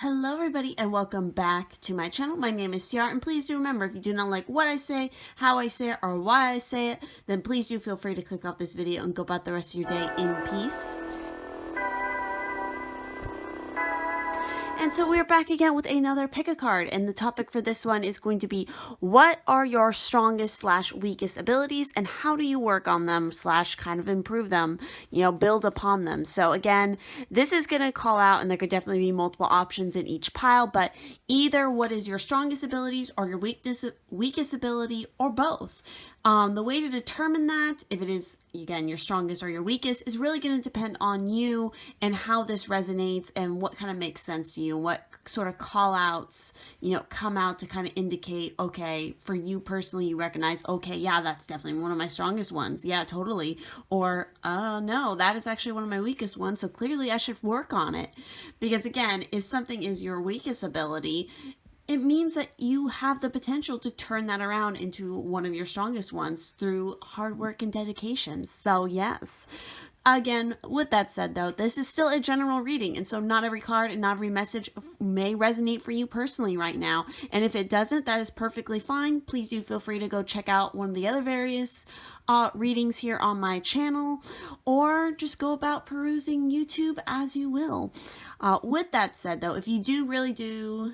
Hello everybody and welcome back to my channel. My name is Ciarra, and please do remember, if you do not like what I say, how I say it, or why I say it, then please do feel free to click off this video and go about the rest of your day in peace. And so we're back again with another pick a card, and the topic for this one is going to be, what are your strongest / weakest abilities and how do you work on them / kind of improve them, build upon them. So again, this is going to call out, and there could definitely be multiple options in each pile, but either what is your strongest abilities or your weakest ability, or both. The way to determine that, if it is, again, your strongest or your weakest, is really going to depend on you and how this resonates and what kind of makes sense to you, what sort of call outs, come out to kind of indicate, okay, for you personally, you recognize, okay, yeah, that's definitely one of my strongest ones. Yeah, totally. Or, no, that is actually one of my weakest ones. So clearly I should work on it. Because again, if something is your weakest ability, it means that you have the potential to turn that around into one of your strongest ones through hard work and dedication. So yes. Again, with that said though, this is still a general reading, and so not every card and not every message may resonate for you personally right now. And if it doesn't, that is perfectly fine. Please do feel free to go check out one of the other various readings here on my channel, or just go about perusing YouTube as you will. With that said though, if you do really do,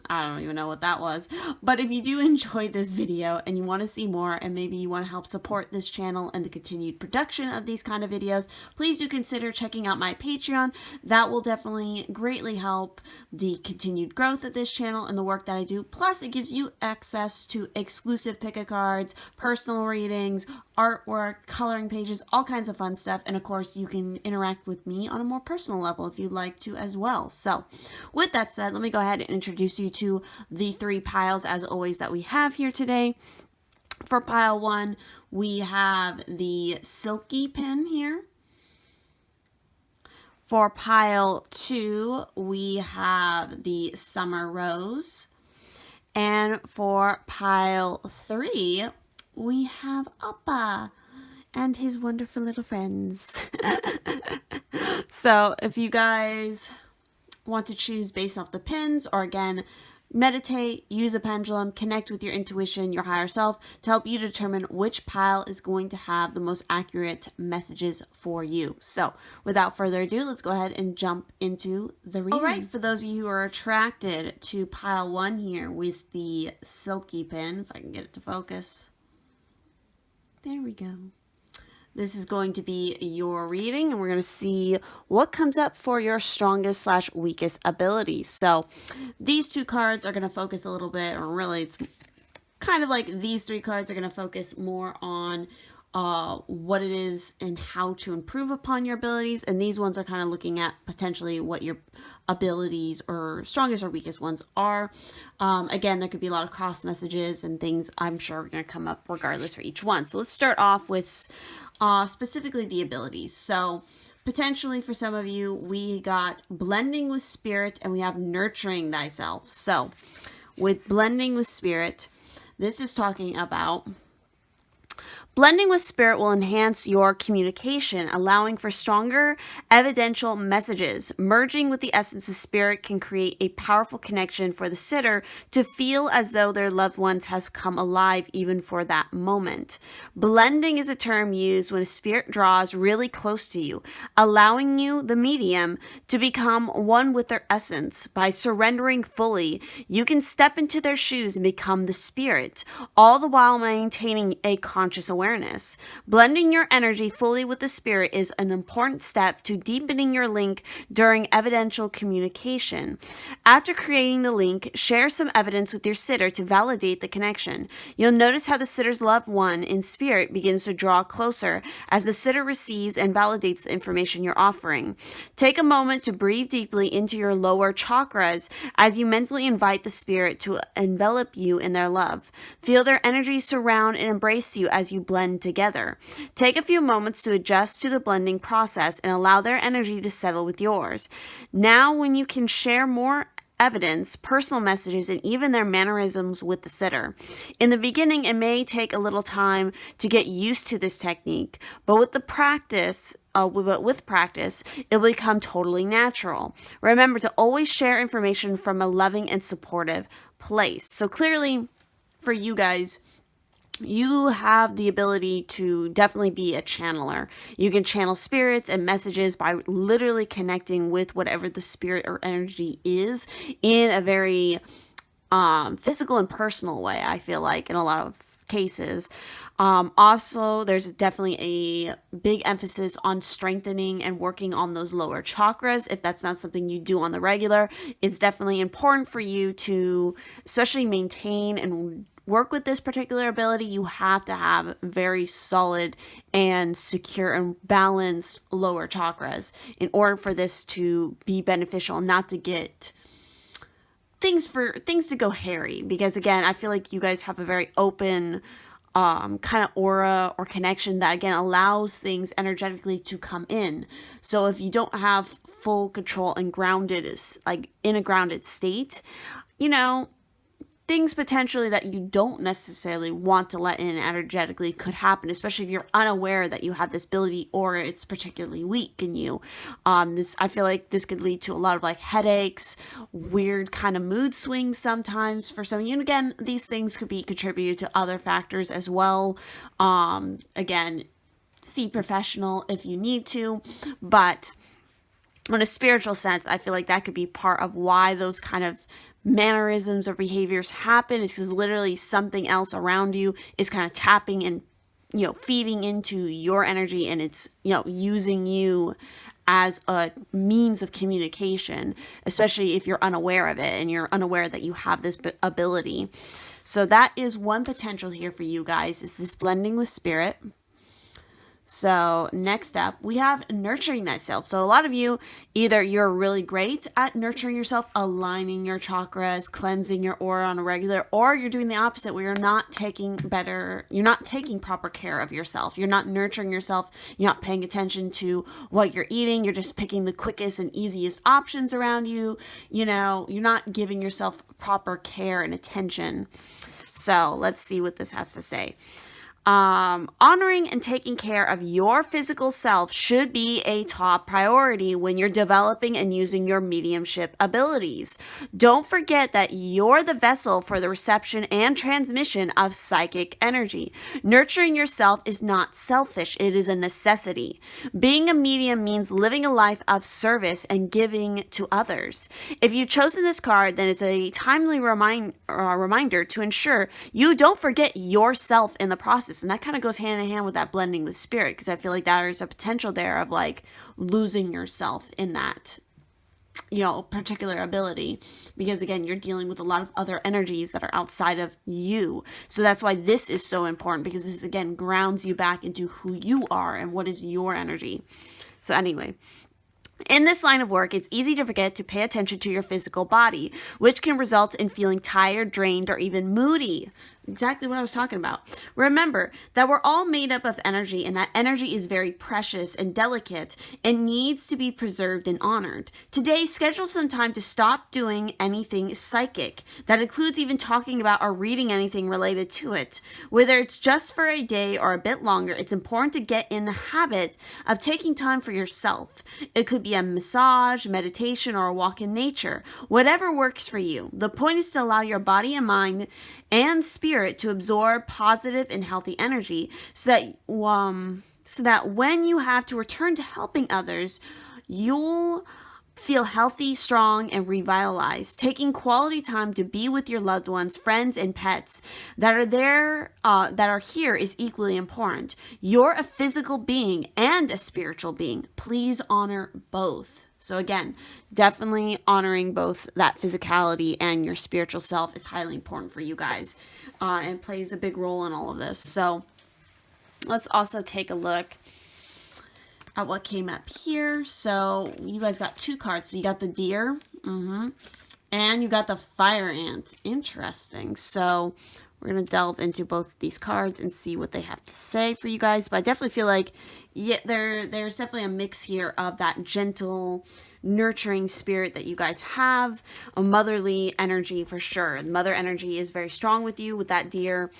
I don't even know what that was, but if you do enjoy this video and you want to see more, and maybe you want to help support this channel and the continued production of these kind of videos, please do consider checking out my Patreon. That will definitely greatly help the continued growth of this channel and the work that I do. Plus, it gives you access to exclusive pick-a-cards, personal readings, artwork, coloring pages, all kinds of fun stuff. And of course, you can interact with me on a more personal level if you'd like to as well. So with that said, let me go ahead and introduce you to the three piles, as always, that we have here today. For pile one, we have the silky pin here. For pile two, we have the summer rose. And for pile three, we have Appa and his wonderful little friends. So if you guys want to choose based off the pins, or again, meditate, use a pendulum, connect with your intuition, your higher self, to help you determine which pile is going to have the most accurate messages for you. So without further ado, let's go ahead and jump into the reading. All right, for those of you who are attracted to pile one here with the silky pin, if I can get it to focus. There we go. This is going to be your reading, and we're going to see what comes up for your strongest / weakest abilities. So these two cards are going to focus a little bit, or really it's kind of like these three cards are going to focus more on what it is and how to improve upon your abilities. And these ones are kind of looking at potentially what your abilities or strongest or weakest ones are. Again, there could be a lot of cross messages and things I'm sure are going to come up regardless for each one. So let's start off with specifically the abilities. So potentially for some of you, we got blending with spirit and we have nurturing thyself. So with blending with spirit, this is talking about blending with spirit will enhance your communication, allowing for stronger evidential messages. Merging with the essence of spirit can create a powerful connection for the sitter to feel as though their loved ones has come alive even for that moment. Blending is a term used when a spirit draws really close to you, allowing you, the medium, to become one with their essence. By surrendering fully, you can step into their shoes and become the spirit, all the while maintaining a conscious awareness. Blending your energy fully with the spirit is an important step to deepening your link during evidential communication. After creating the link, share some evidence with your sitter to validate the connection. You'll notice how the sitter's loved one in spirit begins to draw closer as the sitter receives and validates the information you're offering. Take a moment to breathe deeply into your lower chakras as you mentally invite the spirit to envelop you in their love. Feel their energy surround and embrace you as you blend together. Take a few moments to adjust to the blending process and allow their energy to settle with yours. Now, when you can share more evidence, personal messages, and even their mannerisms with the sitter. In the beginning, it may take a little time to get used to this technique, but with practice, it will become totally natural. Remember to always share information from a loving and supportive place. So clearly, for you guys, you have the ability to definitely be a channeler. You can channel spirits and messages by literally connecting with whatever the spirit or energy is in a very physical and personal way, I feel like, in a lot of cases. Also, there's definitely a big emphasis on strengthening and working on those lower chakras. If that's not something you do on the regular, it's definitely important for you to especially maintain and work with this particular ability. You have to have very solid and secure and balanced lower chakras in order for this to be beneficial, not to get things to go hairy. Because again, I feel like you guys have a very open kind of aura or connection that again allows things energetically to come in. So if you don't have full control and grounded, like in a grounded state, things potentially that you don't necessarily want to let in energetically could happen, especially if you're unaware that you have this ability or it's particularly weak in you. I feel like this could lead to a lot of like headaches, weird kind of mood swings sometimes for some of you. And again, these things could be contributed to other factors as well. Again, see professional if you need to, but in a spiritual sense, I feel like that could be part of why those kind of mannerisms or behaviors happen, is because literally something else around you is kind of tapping and feeding into your energy, and it's using you as a means of communication, especially if you're unaware of it and you're unaware that you have this ability. So that is one potential here for you guys, is this blending with spirit. So next up, we have nurturing that self. So a lot of you, either you're really great at nurturing yourself, aligning your chakras, cleansing your aura on a regular, or you're doing the opposite where you're not taking proper care of yourself. You're not nurturing yourself. You're not paying attention to what you're eating. You're just picking the quickest and easiest options around you. You're not giving yourself proper care and attention. So let's see what this has to say. Honoring and taking care of your physical self should be a top priority when you're developing and using your mediumship abilities. Don't forget that you're the vessel for the reception and transmission of psychic energy. Nurturing yourself is not selfish, it is a necessity. Being a medium means living a life of service and giving to others. If you've chosen this card, then it's a timely reminder to ensure you don't forget yourself in the process. And that kind of goes hand in hand with that blending with spirit, because I feel like there's a potential there of like losing yourself in that, particular ability, because again, you're dealing with a lot of other energies that are outside of you. So that's why this is so important, because this again grounds you back into who you are and what is your energy. So anyway, in this line of work, it's easy to forget to pay attention to your physical body, which can result in feeling tired, drained, or even moody. Exactly what I was talking about. Remember that we're all made up of energy, and that energy is very precious and delicate and needs to be preserved and honored. Today, schedule some time to stop doing anything psychic. That includes even talking about or reading anything related to it. Whether it's just for a day or a bit longer, it's important to get in the habit of taking time for yourself. It could be a massage, meditation, or a walk in nature. Whatever works for you. The point is to allow your body and mind and spirit to absorb positive and healthy energy, so that when you have to return to helping others, you'll feel healthy, strong, and revitalized. Taking quality time to be with your loved ones, friends, and pets that are here is equally important. You're a physical being and a spiritual being. Please honor both. So again, definitely honoring both that physicality and your spiritual self is highly important for you guys, and plays a big role in all of this. So let's also take a look at what came up here. So you guys got two cards. So you got the deer, and you got the fire ant. Interesting. So we're going to delve into both of these cards and see what they have to say for you guys. But I definitely feel like there's definitely a mix here of that gentle nurturing spirit that you guys have, a motherly energy for sure. Mother energy is very strong with you, with that deer.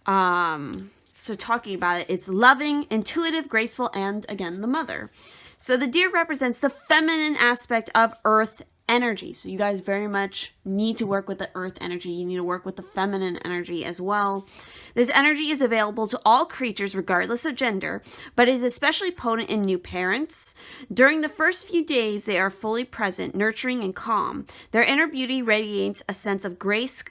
So talking about it, it's loving, intuitive, graceful, and again, the mother. So the deer represents the feminine aspect of earth energy. So you guys very much need to work with the earth energy. You need to work with the feminine energy as well. This energy is available to all creatures regardless of gender, but is especially potent in new parents. During the first few days, they are fully present, nurturing, and calm. Their inner beauty radiates a sense of grace,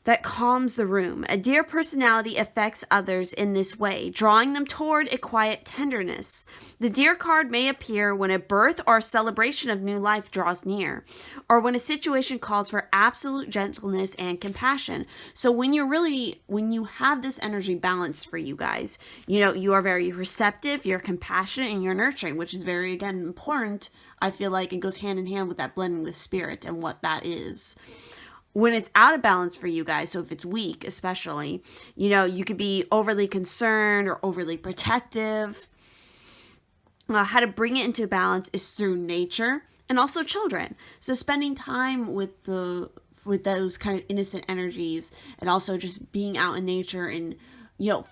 that calms the room. A deer personality affects others in this way, drawing them toward a quiet tenderness. The deer card may appear when a birth or a celebration of new life draws near, or when a situation calls for absolute gentleness and compassion. So when you have this energy balanced for you guys, you are very receptive, you're compassionate, and you're nurturing, which is very, again, important. I feel like it goes hand in hand with that blending with spirit and what that is. When it's out of balance for you guys, so if it's weak especially, you could be overly concerned or overly protective. How to bring it into balance is through nature and also children. So spending time with those kind of innocent energies, and also just being out in nature and,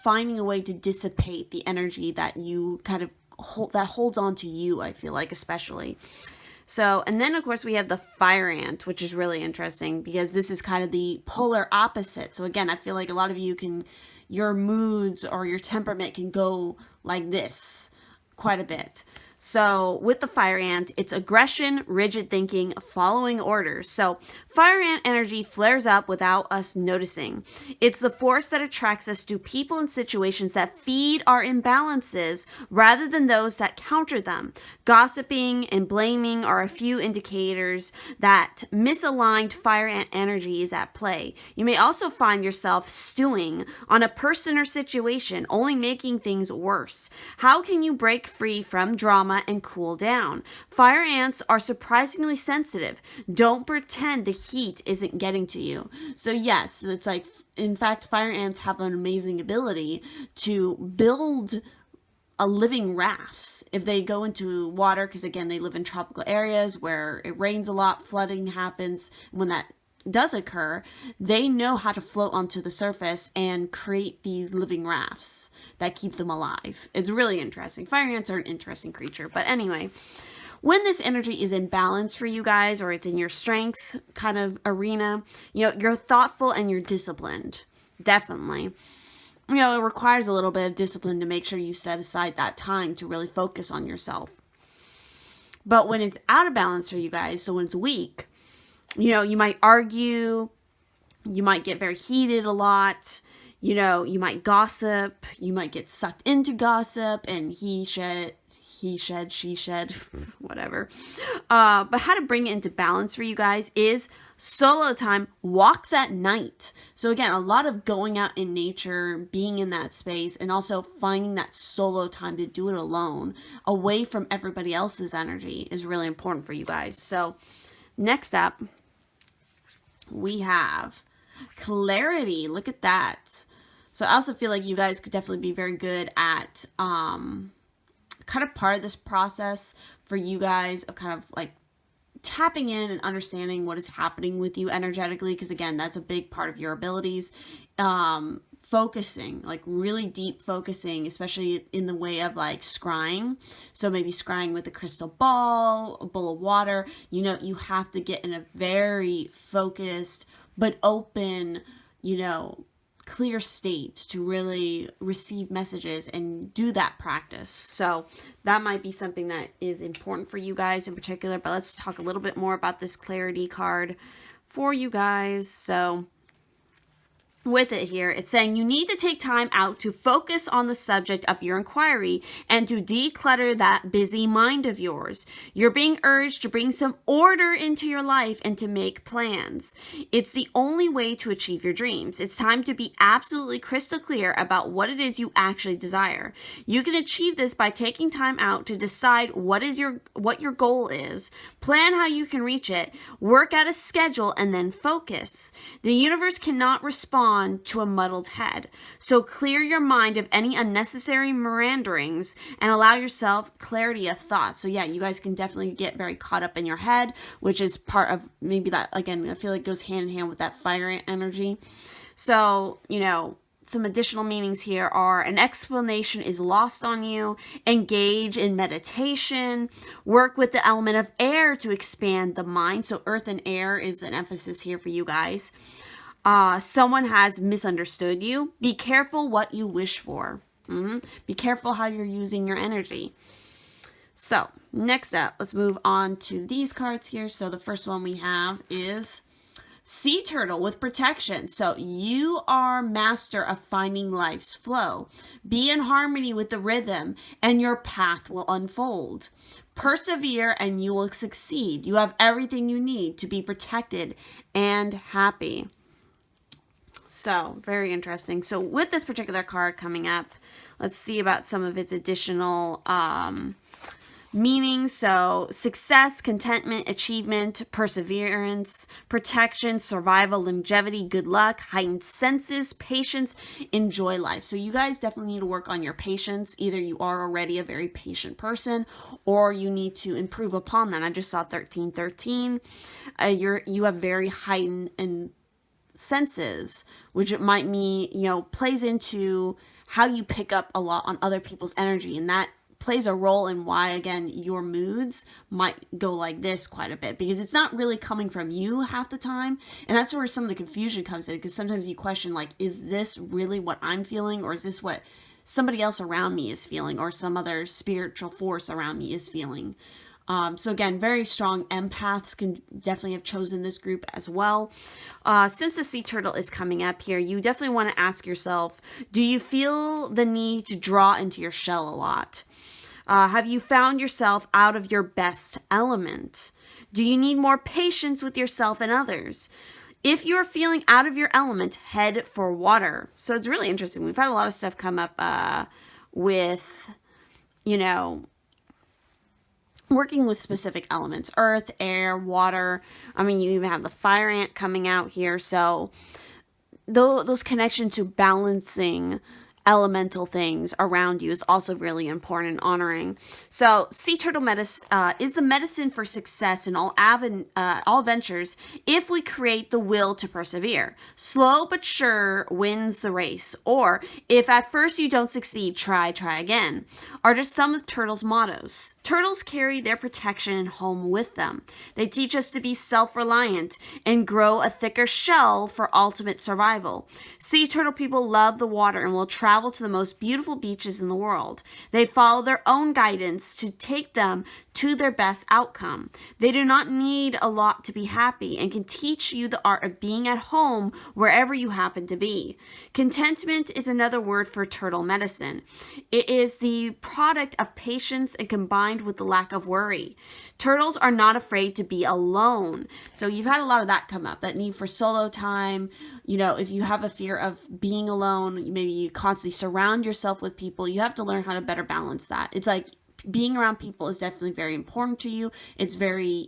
finding a way to dissipate the energy that you kind of holds on to you, I feel like, especially. So, and then of course we have the fire ant, which is really interesting because this is kind of the polar opposite. So again, I feel like a lot of you your moods or your temperament can go like this quite a bit. So with the fire ant, it's aggression, rigid thinking, following orders. So fire ant energy flares up without us noticing. It's the force that attracts us to people and situations that feed our imbalances rather than those that counter them. Gossiping and blaming are a few indicators that misaligned fire ant energy is at play. You may also find yourself stewing on a person or situation, only making things worse. How can you break free from drama and cool down? Fire ants are surprisingly sensitive. Don't pretend the heat isn't getting to you. So yes, it's like, in fact, fire ants have an amazing ability to build a living rafts if they go into water, because again, they live in tropical areas where it rains a lot, flooding happens. When that does occur, they know how to float onto the surface and create these living rafts that keep them alive. It's really interesting. Fire ants are an interesting creature. But anyway, when this energy is in balance for you guys, or it's in your strength kind of arena, you're thoughtful and you're disciplined. Definitely. It requires a little bit of discipline to make sure you set aside that time to really focus on yourself. But when it's out of balance for you guys, so when it's weak, you might argue, you might get very heated a lot, you might gossip, you might get sucked into gossip, and he shed, she shed, whatever. But how to bring it into balance for you guys is solo time, walks at night. So again, a lot of going out in nature, being in that space, and also finding that solo time to do it alone, away from everybody else's energy, is really important for you guys. So next up, we have clarity. Look at that. So I also feel like you guys could definitely be very good at kind of part of this process for you guys of kind of like tapping in and understanding what is happening with you energetically, because again, that's a big part of your abilities. Focusing, like really deep focusing, especially in the way of like scrying. So maybe scrying with a crystal ball, a bowl of water. You have to get in a very focused but open, clear state to really receive messages and do that practice. So that might be something that is important for you guys in particular. But let's talk a little bit more about this clarity card for you guys. So with it here, it's saying you need to take time out to focus on the subject of your inquiry and to declutter that busy mind of yours. You're being urged to bring some order into your life and to make plans. It's the only way to achieve your dreams. It's time to be absolutely crystal clear about what it is you actually desire. You can achieve this by taking time out to decide what your goal is, plan how you can reach it, work out a schedule, and then focus. The universe cannot respond on to a muddled head. So clear your mind of any unnecessary meanderings and allow yourself clarity of thought. So yeah, you guys can definitely get very caught up in your head, which is part of maybe that, again, I feel like goes hand in hand with that fire energy. So, some additional meanings here are: an explanation is lost on you, engage in meditation, work with the element of air to expand the mind. So earth and air is an emphasis here for you guys. Someone has misunderstood you. Be careful what you wish for. Be careful how you're using your energy. So next up, let's move on to these cards here. So the first one we have is Sea Turtle with protection. So you are master of finding life's flow. Be in harmony with the rhythm and your path will unfold. Persevere and you will succeed. You have everything you need to be protected and happy. So very interesting. So with this particular card coming up, let's see about some of its additional meaning. So success, contentment, achievement, perseverance, protection, survival, longevity, good luck, heightened senses, patience, enjoy life. So you guys definitely need to work on your patience. Either you are already a very patient person or you need to improve upon that. I just saw 1313. You have very heightened senses, which it might mean, plays into how you pick up a lot on other people's energy, and that plays a role in why, again, your moods might go like this quite a bit, because it's not really coming from you half the time. And that's where some of the confusion comes in, because sometimes you question, like, is this really what I'm feeling, or is this what somebody else around me is feeling, or some other spiritual force around me is feeling? So again, very strong empaths can definitely have chosen this group as well. Since the sea turtle is coming up here, you definitely want to ask yourself, do you feel the need to draw into your shell a lot? Have you found yourself out of your best element? Do you need more patience with yourself and others? If you're feeling out of your element, head for water. So it's really interesting. We've had a lot of stuff come up with, working with specific elements: earth, air, water. I mean, you even have the fire ant coming out here. So those connections to balancing elemental things around you is also really important and honoring. So sea turtle medicine is the medicine for success in all ventures if we create the will to persevere. Slow but sure wins the race. Or if at first you don't succeed, try again, are just some of turtles' mottos. Turtles carry their protection home with them. They teach us to be self-reliant and grow a thicker shell for ultimate survival. Sea turtle people love the water and will travel to the most beautiful beaches in the world. They follow their own guidance to take them to their best outcome. They do not need a lot to be happy and can teach you the art of being at home wherever you happen to be. Contentment is another word for turtle medicine. It is the product of patience and combined with the lack of worry. Turtles are not afraid to be alone. So you've had a lot of that come up, that need for solo time. If you have a fear of being alone, maybe you constantly surround yourself with people, you have to learn how to better balance that. It's like being around people is definitely very important to you. It's very,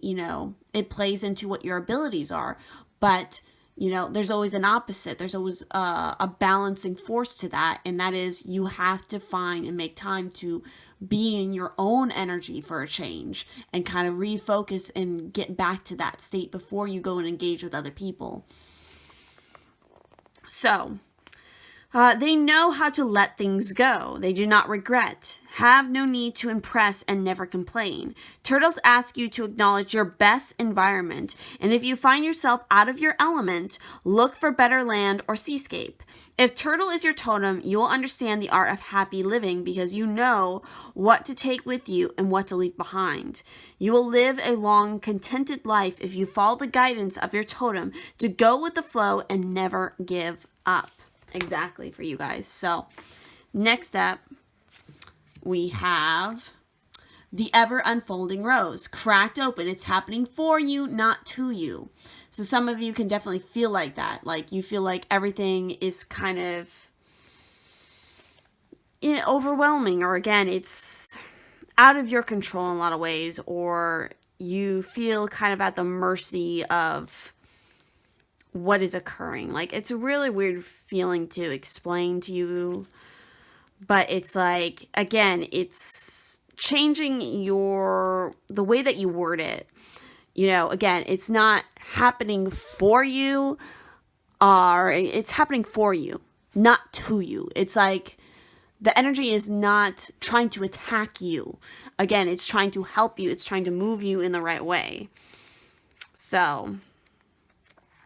it plays into what your abilities are. But, there's always an opposite. There's always a balancing force to that. And that is, you have to find and make time to be in your own energy for a change and kind of refocus and get back to that state before you go and engage with other people. So, they know how to let things go. They do not regret, have no need to impress, and never complain. Turtles ask you to acknowledge your best environment, and if you find yourself out of your element, look for better land or seascape. If turtle is your totem, you will understand the art of happy living because you know what to take with you and what to leave behind. You will live a long, contented life if you follow the guidance of your totem to go with the flow and never give up. Exactly, for you guys. So next up, we have the ever unfolding rose, cracked open. It's happening for you, not to you. So some of you can definitely feel like that. Like you feel like everything is kind of overwhelming, or again, it's out of your control in a lot of ways, or you feel kind of at the mercy of what is occurring. Like, it's a really weird feeling to explain to you, but it's like, again, it's changing the way that you word it. You know, again, it's not happening for you, or it's happening for you, not to you. It's like the energy is not trying to attack you. Again, it's trying to help you. It's trying to move you in the right way. So,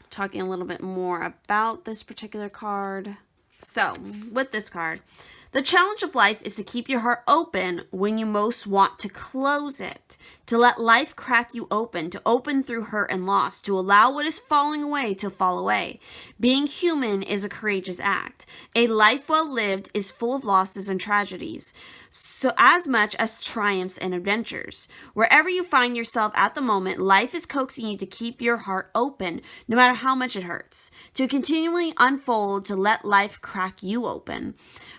talking a little bit more about this particular card. So, with this card, the challenge of life is to keep your heart open when you most want to close it, to let life crack you open, to open through hurt and loss, to allow what is falling away to fall away. Being human is a courageous act. A life well lived is full of losses and tragedies, so as much as triumphs and adventures. Wherever you find yourself at the moment, life is coaxing you to keep your heart open, no matter how much it hurts, to continually unfold, to let life crack you open.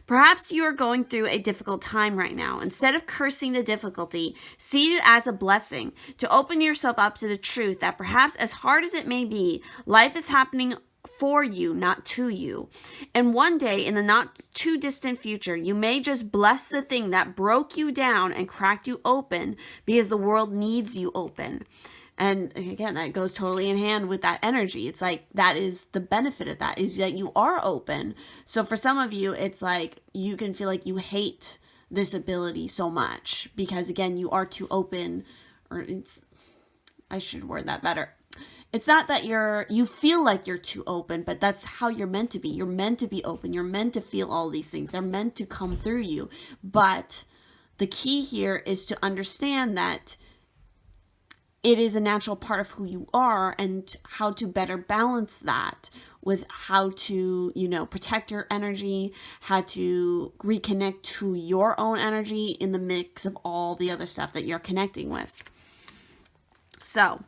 Perhaps you are going through a difficult time right now. Instead of cursing the difficulty, see it as a blessing, to open yourself up to the truth that perhaps, as hard as it may be, life is happening for you, not to you. And one day in the not too distant future, you may just bless the thing that broke you down and cracked you open, because the world needs you open. And again, that goes totally in hand with that energy. It's like, that is the benefit of that, is that you are open. So for some of you, it's like you can feel like you hate this ability so much because, again, you are too open. Or I should word that better. It's not that you feel like you're too open, but that's how you're meant to be. You're meant to be open. You're meant to feel all these things. They're meant to come through you. But the key here is to understand that it is a natural part of who you are, and how to better balance that with how to, protect your energy, how to reconnect to your own energy in the mix of all the other stuff that you're connecting with. So,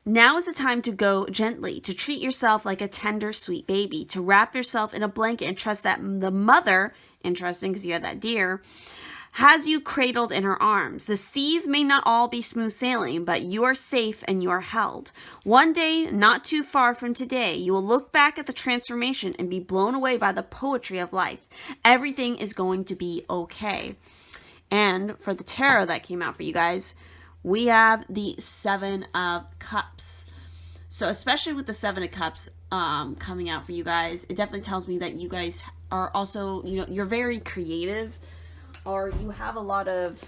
now is the time to go gently, to treat yourself like a tender, sweet baby, to wrap yourself in a blanket and trust that the mother, interesting because you have that deer, has you cradled in her arms. The seas may not all be smooth sailing, but you are safe and you are held. One day, not too far from today, you will look back at the transformation and be blown away by the poetry of life. Everything is going to be okay. And for the tarot that came out for you guys, we have the Seven of Cups. So especially with the Seven of Cups coming out for you guys, it definitely tells me that you guys are also, you're very creative, or you have a lot of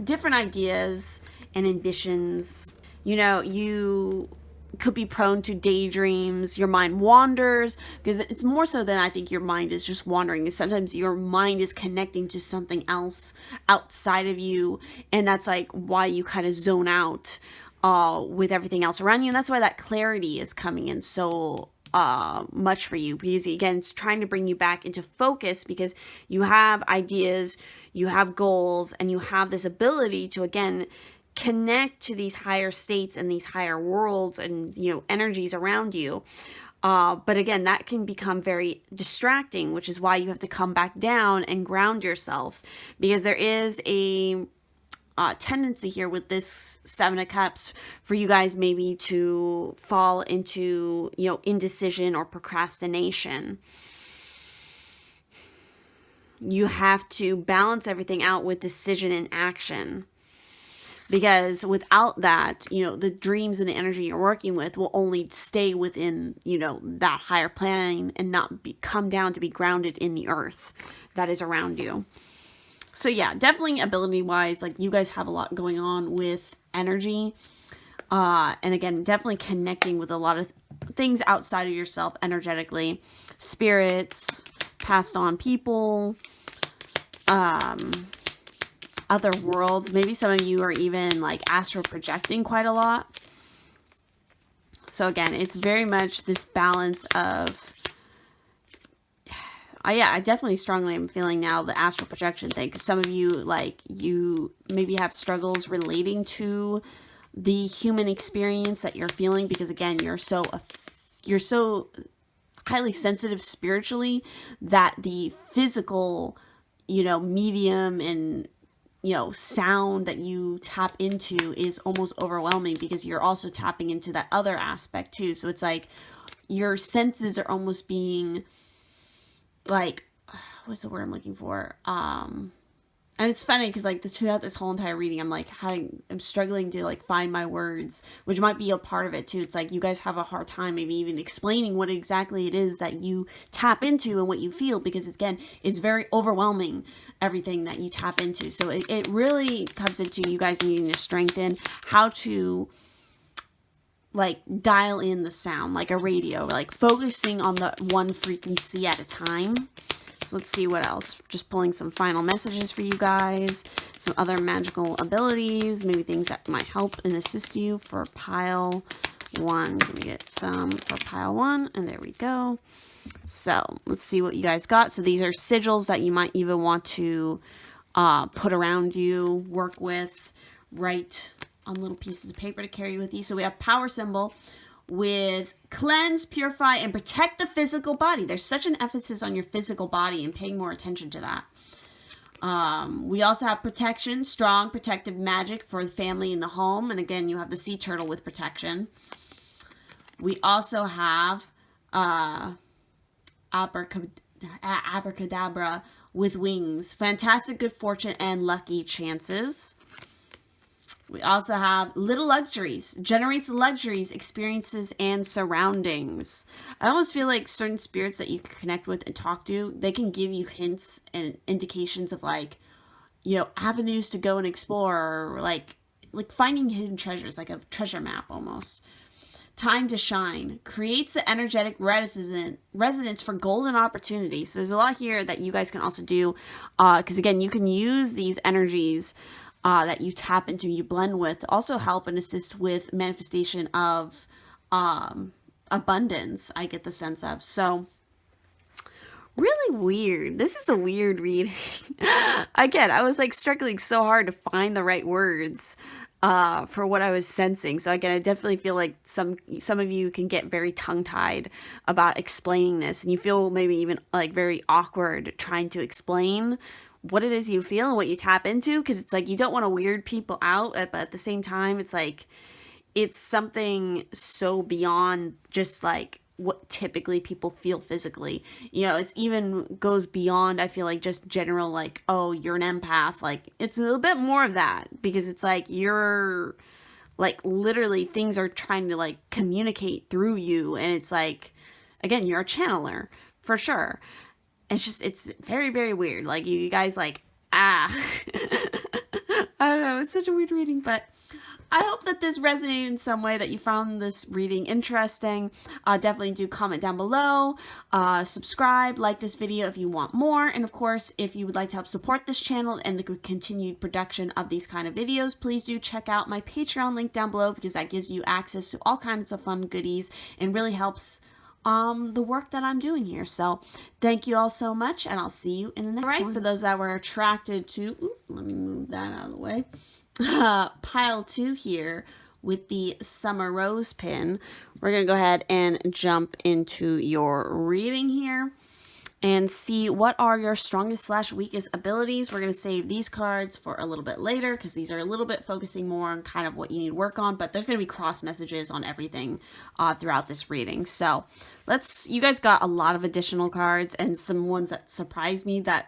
different ideas and ambitions. You could be prone to daydreams. Your mind wanders, because it's more so than I think your mind is just wandering. Sometimes your mind is connecting to something else outside of you, and that's like why you kind of zone out with everything else around you. And that's why that clarity is coming in so much for you, because again, it's trying to bring you back into focus, because you have ideas, you have goals, and you have this ability to, again, connect to these higher states and these higher worlds and energies around you. But again, that can become very distracting, which is why you have to come back down and ground yourself, because there is a tendency here with this Seven of Cups for you guys maybe to fall into, indecision or procrastination. You have to balance everything out with decision and action, because without that, the dreams and the energy you're working with will only stay within, that higher plane and not come down to be grounded in the earth that is around you. So yeah, definitely ability-wise, like you guys have a lot going on with energy. And again, definitely connecting with a lot of things outside of yourself energetically. Spirits, passed on people, other worlds. Maybe some of you are even like astral projecting quite a lot. So again, it's very much this balance of I definitely strongly am feeling now the astral projection thing, because some of you, like, you maybe have struggles relating to the human experience that you're feeling, because again, you're so highly sensitive spiritually that the physical, medium and sound that you tap into is almost overwhelming because you're also tapping into that other aspect too. So it's like your senses are almost being like, what's the word I'm looking for? And it's funny because like throughout this whole entire reading, I'm struggling to like find my words, which might be a part of it too. It's like you guys have a hard time maybe even explaining what exactly it is that you tap into and what you feel, because again, it's very overwhelming, everything that you tap into. So it really comes into you guys needing to strengthen how to like dial in the sound like a radio, like focusing on the one frequency at a time. So let's see what else. Just pulling some final messages for you guys, some other magical abilities, maybe things that might help and assist you for pile 1. Can we get some for pile 1? And there we go. So let's see what you guys got. So these are sigils that you might even want to put around you, work with, write on little pieces of paper to carry with you. So we have power symbol with cleanse, purify, and protect the physical body. There's such an emphasis on your physical body and paying more attention to that. We also have protection, strong protective magic for the family in the home. And again, you have the sea turtle with protection. We also have abracadabra with wings, fantastic good fortune and lucky chances. We also have little luxuries, generates luxuries, experiences, and surroundings. I almost feel like certain spirits that you can connect with and talk to, they can give you hints and indications of like, avenues to go and explore, or like finding hidden treasures, like a treasure map almost. Time to shine, creates the energetic resonance for golden opportunities. So there's a lot here that you guys can also do, because again, you can use these energies that you tap into, you blend with, also help and assist with manifestation of abundance, I get the sense of. So really weird. This is a weird reading. Again, I was like struggling so hard to find the right words for what I was sensing. So again, I definitely feel like some of you can get very tongue-tied about explaining this, and you feel maybe even like very awkward trying to explain what it is you feel and what you tap into, because it's like you don't want to weird people out, but at the same time it's like it's something so beyond just like what typically people feel physically. It's even goes beyond, I feel like, just general like, oh, you're an empath. Like it's a little bit more of that, because it's like you're like literally things are trying to like communicate through you, and it's like, again, you're a channeler for sure. It's very, very weird. Like, you guys, like, I don't know. It's such a weird reading, but I hope that this resonated in some way, that you found this reading interesting. Definitely do comment down below. Subscribe, like this video if you want more. And, of course, if you would like to help support this channel and the continued production of these kind of videos, please do check out my Patreon link down below, because that gives you access to all kinds of fun goodies and really helps the work that I'm doing here. So thank you all so much, and I'll see you in the next one. For those that were attracted to, let me move that out of the way, pile 2 here with the Summer Rose pin, we're going to go ahead and jump into your reading here and see what are your strongest / weakest abilities. We're going to save these cards for a little bit later, because these are a little bit focusing more on kind of what you need to work on, but there's going to be cross messages on everything throughout this reading. So you guys got a lot of additional cards and some ones that surprised me, that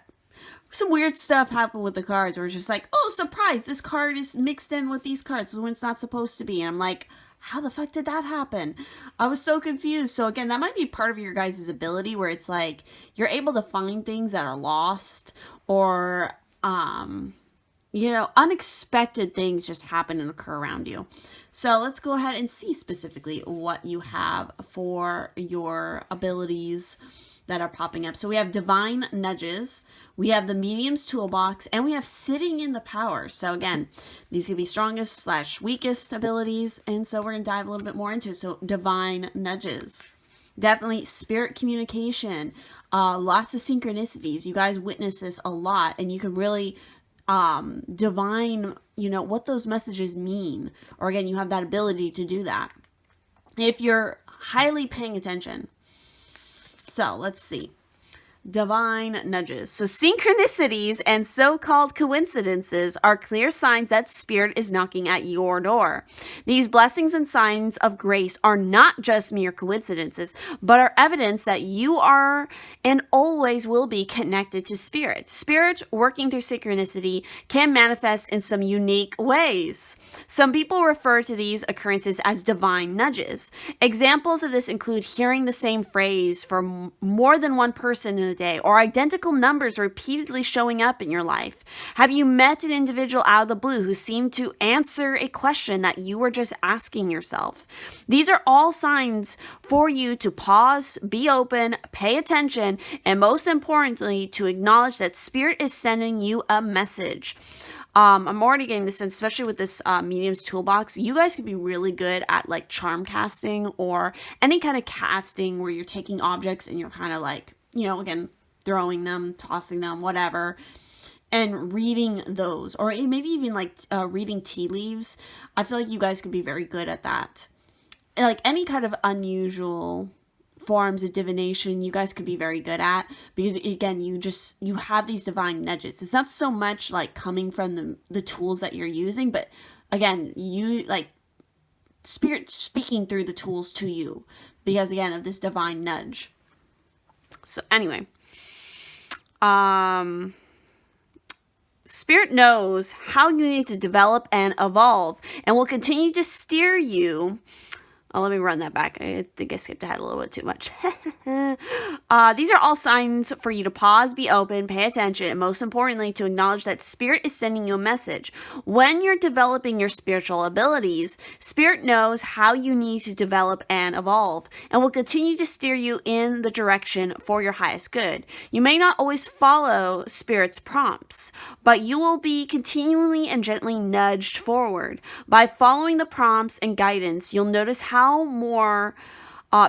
some weird stuff happened with the cards where it's just like, oh, surprise, this card is mixed in with these cards when it's not supposed to be. And I'm like, how the fuck did that happen? I was so confused. So again, that might be part of your guys' ability, where it's like you're able to find things that are lost, or unexpected things just happen and occur around you. So let's go ahead and see specifically what you have for your abilities that are popping up. So we have divine nudges, we have the medium's toolbox, and we have sitting in the power. So again, these could be strongest / weakest abilities, and so we're going to dive a little bit more into it. So divine nudges, definitely spirit communication, lots of synchronicities. You guys witness this a lot, and you can really divine, what those messages mean, or again, you have that ability to do that if you're highly paying attention. So let's see. Divine nudges. So synchronicities and so-called coincidences are clear signs that spirit is knocking at your door. These blessings and signs of grace are not just mere coincidences, but are evidence that you are and always will be connected to spirit. Spirit working through synchronicity can manifest in some unique ways. Some people refer to these occurrences as divine nudges. Examples of this include hearing the same phrase from more than one person in a day, or identical numbers repeatedly showing up in your life. Have you met an individual out of the blue who seemed to answer a question that you were just asking yourself? These are all signs for you to pause, be open, pay attention, and most importantly, to acknowledge that spirit is sending you a message. I'm already getting this, especially with this medium's toolbox. You guys could be really good at like charm casting or any kind of casting where you're taking objects and you're kind of like, again, throwing them, tossing them, whatever, and reading those, or maybe even like reading tea leaves. I feel like you guys could be very good at that. And like any kind of unusual forms of divination, you guys could be very good at, because again, you have these divine nudges. It's not so much like coming from the tools that you're using, but again, you like spirit speaking through the tools to you because again of this divine nudge. So anyway, spirit knows how you need to develop and evolve and will continue to steer you. Oh, let me run that back. I think I skipped ahead a little bit too much. These are all signs for you to pause, be open, pay attention, and most importantly, to acknowledge that spirit is sending you a message. When you're developing your spiritual abilities, spirit knows how you need to develop and evolve, and will continue to steer you in the direction for your highest good. You may not always follow spirit's prompts, but you will be continually and gently nudged forward. By following the prompts and guidance, you'll notice how more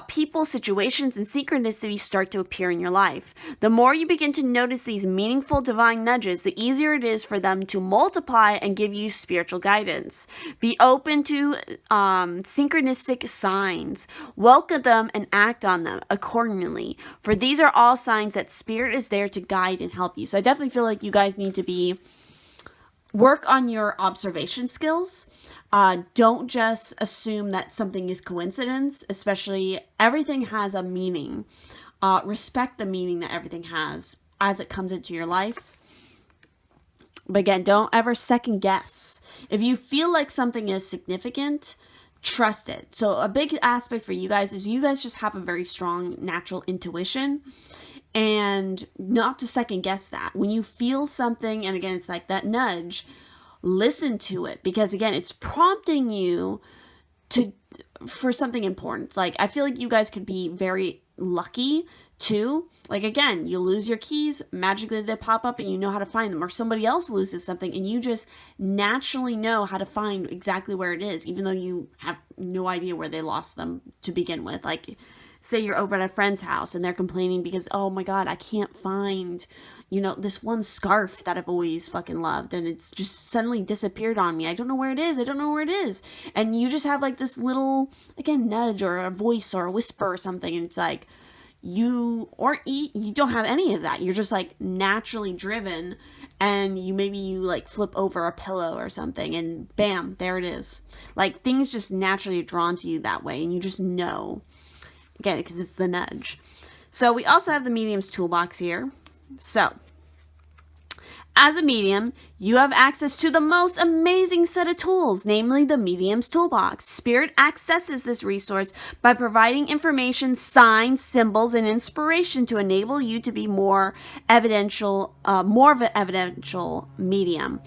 people, situations, and synchronicities start to appear in your life. The more you begin to notice these meaningful divine nudges, the easier it is for them to multiply and give you spiritual guidance. Be open to synchronistic signs. Welcome them and act on them accordingly, for these are all signs that spirit is there to guide and help you. So I definitely feel like you guys need to work on your observation skills. Don't just assume that something is coincidence, especially everything has a meaning. Respect the meaning that everything has as it comes into your life. But again, don't ever second guess. If you feel like something is significant, trust it. So a big aspect for you guys is you guys just have a very strong natural intuition. And not to second guess that. When you feel something, and again, it's like that nudge, listen to it, because again, it's prompting you for something important. Like, I feel like you guys could be very lucky too. Like, again, you lose your keys, magically they pop up and you know how to find them, or somebody else loses something and you just naturally know how to find exactly where it is, even though you have no idea where they lost them to begin with. Like, say you're over at a friend's house and they're complaining because, oh my God, I can't find, this one scarf that I've always fucking loved, and it's just suddenly disappeared on me. I don't know where it is. And you just have like this little, again, nudge or a voice or a whisper or something. And it's like you don't have any of that. You're just like naturally driven, and you like flip over a pillow or something and bam, there it is. Like, things just naturally are drawn to you that way. And you just know, again, because it's the nudge. So we also have the medium's toolbox here. So, as a medium, you have access to the most amazing set of tools, namely the medium's toolbox. Spirit accesses this resource by providing information, signs, symbols, and inspiration to enable you to be more of an evidential medium.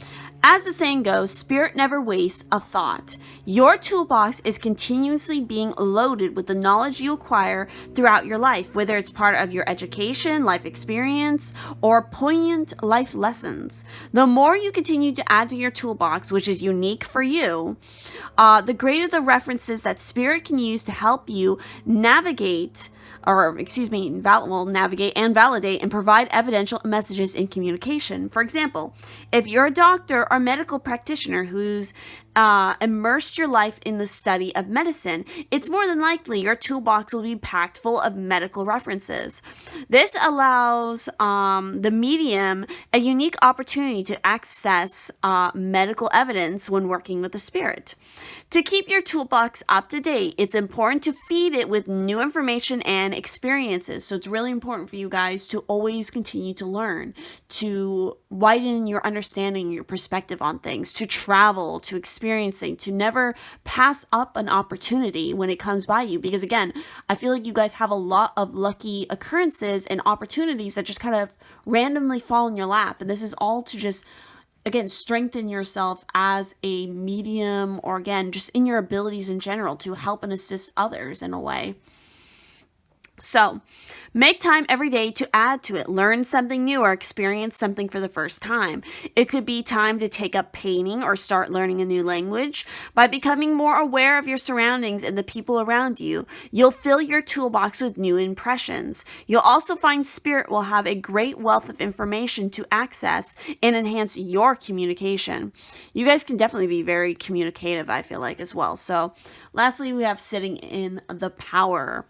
As the saying goes, spirit never wastes a thought. Your toolbox is continuously being loaded with the knowledge you acquire throughout your life, whether it's part of your education, life experience, or poignant life lessons. The more you continue to add to your toolbox, which is unique for you, the greater the references that spirit can use to help you navigate and validate and provide evidential messages in communication. For example, if you're a doctor or a medical practitioner who's immersed your life in the study of medicine, it's more than likely your toolbox will be packed full of medical references. This allows the medium a unique opportunity to access medical evidence when working with the spirit. To keep your toolbox up to date, it's important to feed it with new information and experiences. So it's really important for you guys to always continue to learn, to widen your understanding, your perspective on things, to travel, to experience things, to never pass up an opportunity when it comes by you. Because again, I feel like you guys have a lot of lucky occurrences and opportunities that just kind of randomly fall in your lap. And this is all to just, again, strengthen yourself as a medium, or again, just in your abilities in general to help and assist others in a way. So make time every day to add to it. Learn something new or experience something for the first time. It could be time to take up painting or start learning a new language. By becoming more aware of your surroundings and the people around you, you'll fill your toolbox with new impressions. You'll also find Spirit will have a great wealth of information to access and enhance your communication. You guys can definitely be very communicative, I feel like, as well. So lastly, we have sitting in the power.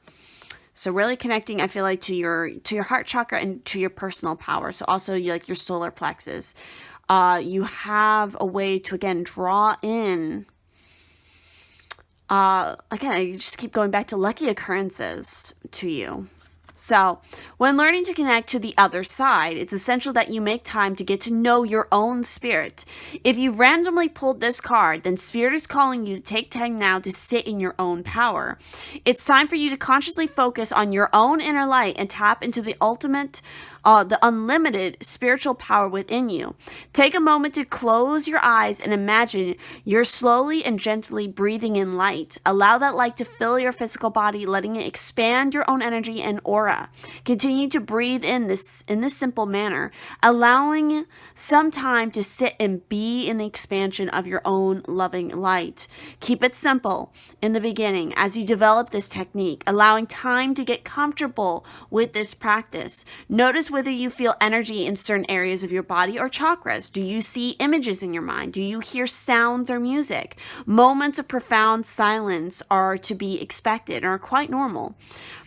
So really connecting, I feel like, to your heart chakra and to your personal power. So also like your solar plexus. You have a way to, again, draw in. Again, I just keep going back to lucky occurrences to you. So when learning to connect to the other side, it's essential that you make time to get to know your own spirit. If you randomly pulled this card, then Spirit is calling you to take time now to sit in your own power. It's time for you to consciously focus on your own inner light and tap into the unlimited spiritual power within you. Take a moment to close your eyes and imagine you're slowly and gently breathing in light. Allow that light to fill your physical body, letting it expand your own energy and aura. Continue to breathe in this simple manner, allowing some time to sit and be in the expansion of your own loving light. Keep it simple in the beginning as you develop this technique, allowing time to get comfortable with this practice. Notice whether you feel energy in certain areas of your body or chakras. Do you see images in your mind? Do you hear sounds or music? Moments of profound silence are to be expected and are quite normal.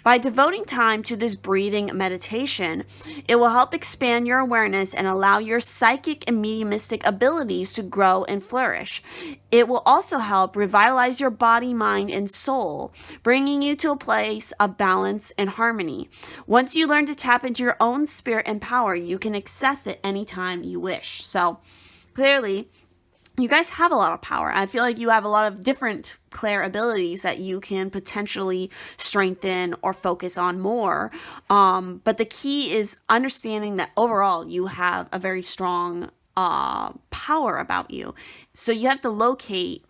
By devoting time to this breathing meditation, it will help expand your awareness and allow your psychic and mediumistic abilities to grow and flourish. It will also help revitalize your body, mind, and soul, bringing you to a place of balance and harmony. Once you learn to tap into your own spirit and power, you can access it anytime you wish. So clearly, you guys have a lot of power. I feel like you have a lot of different clair abilities that you can potentially strengthen or focus on more. But the key is understanding that overall you have a very strong power about you. So you have to locate,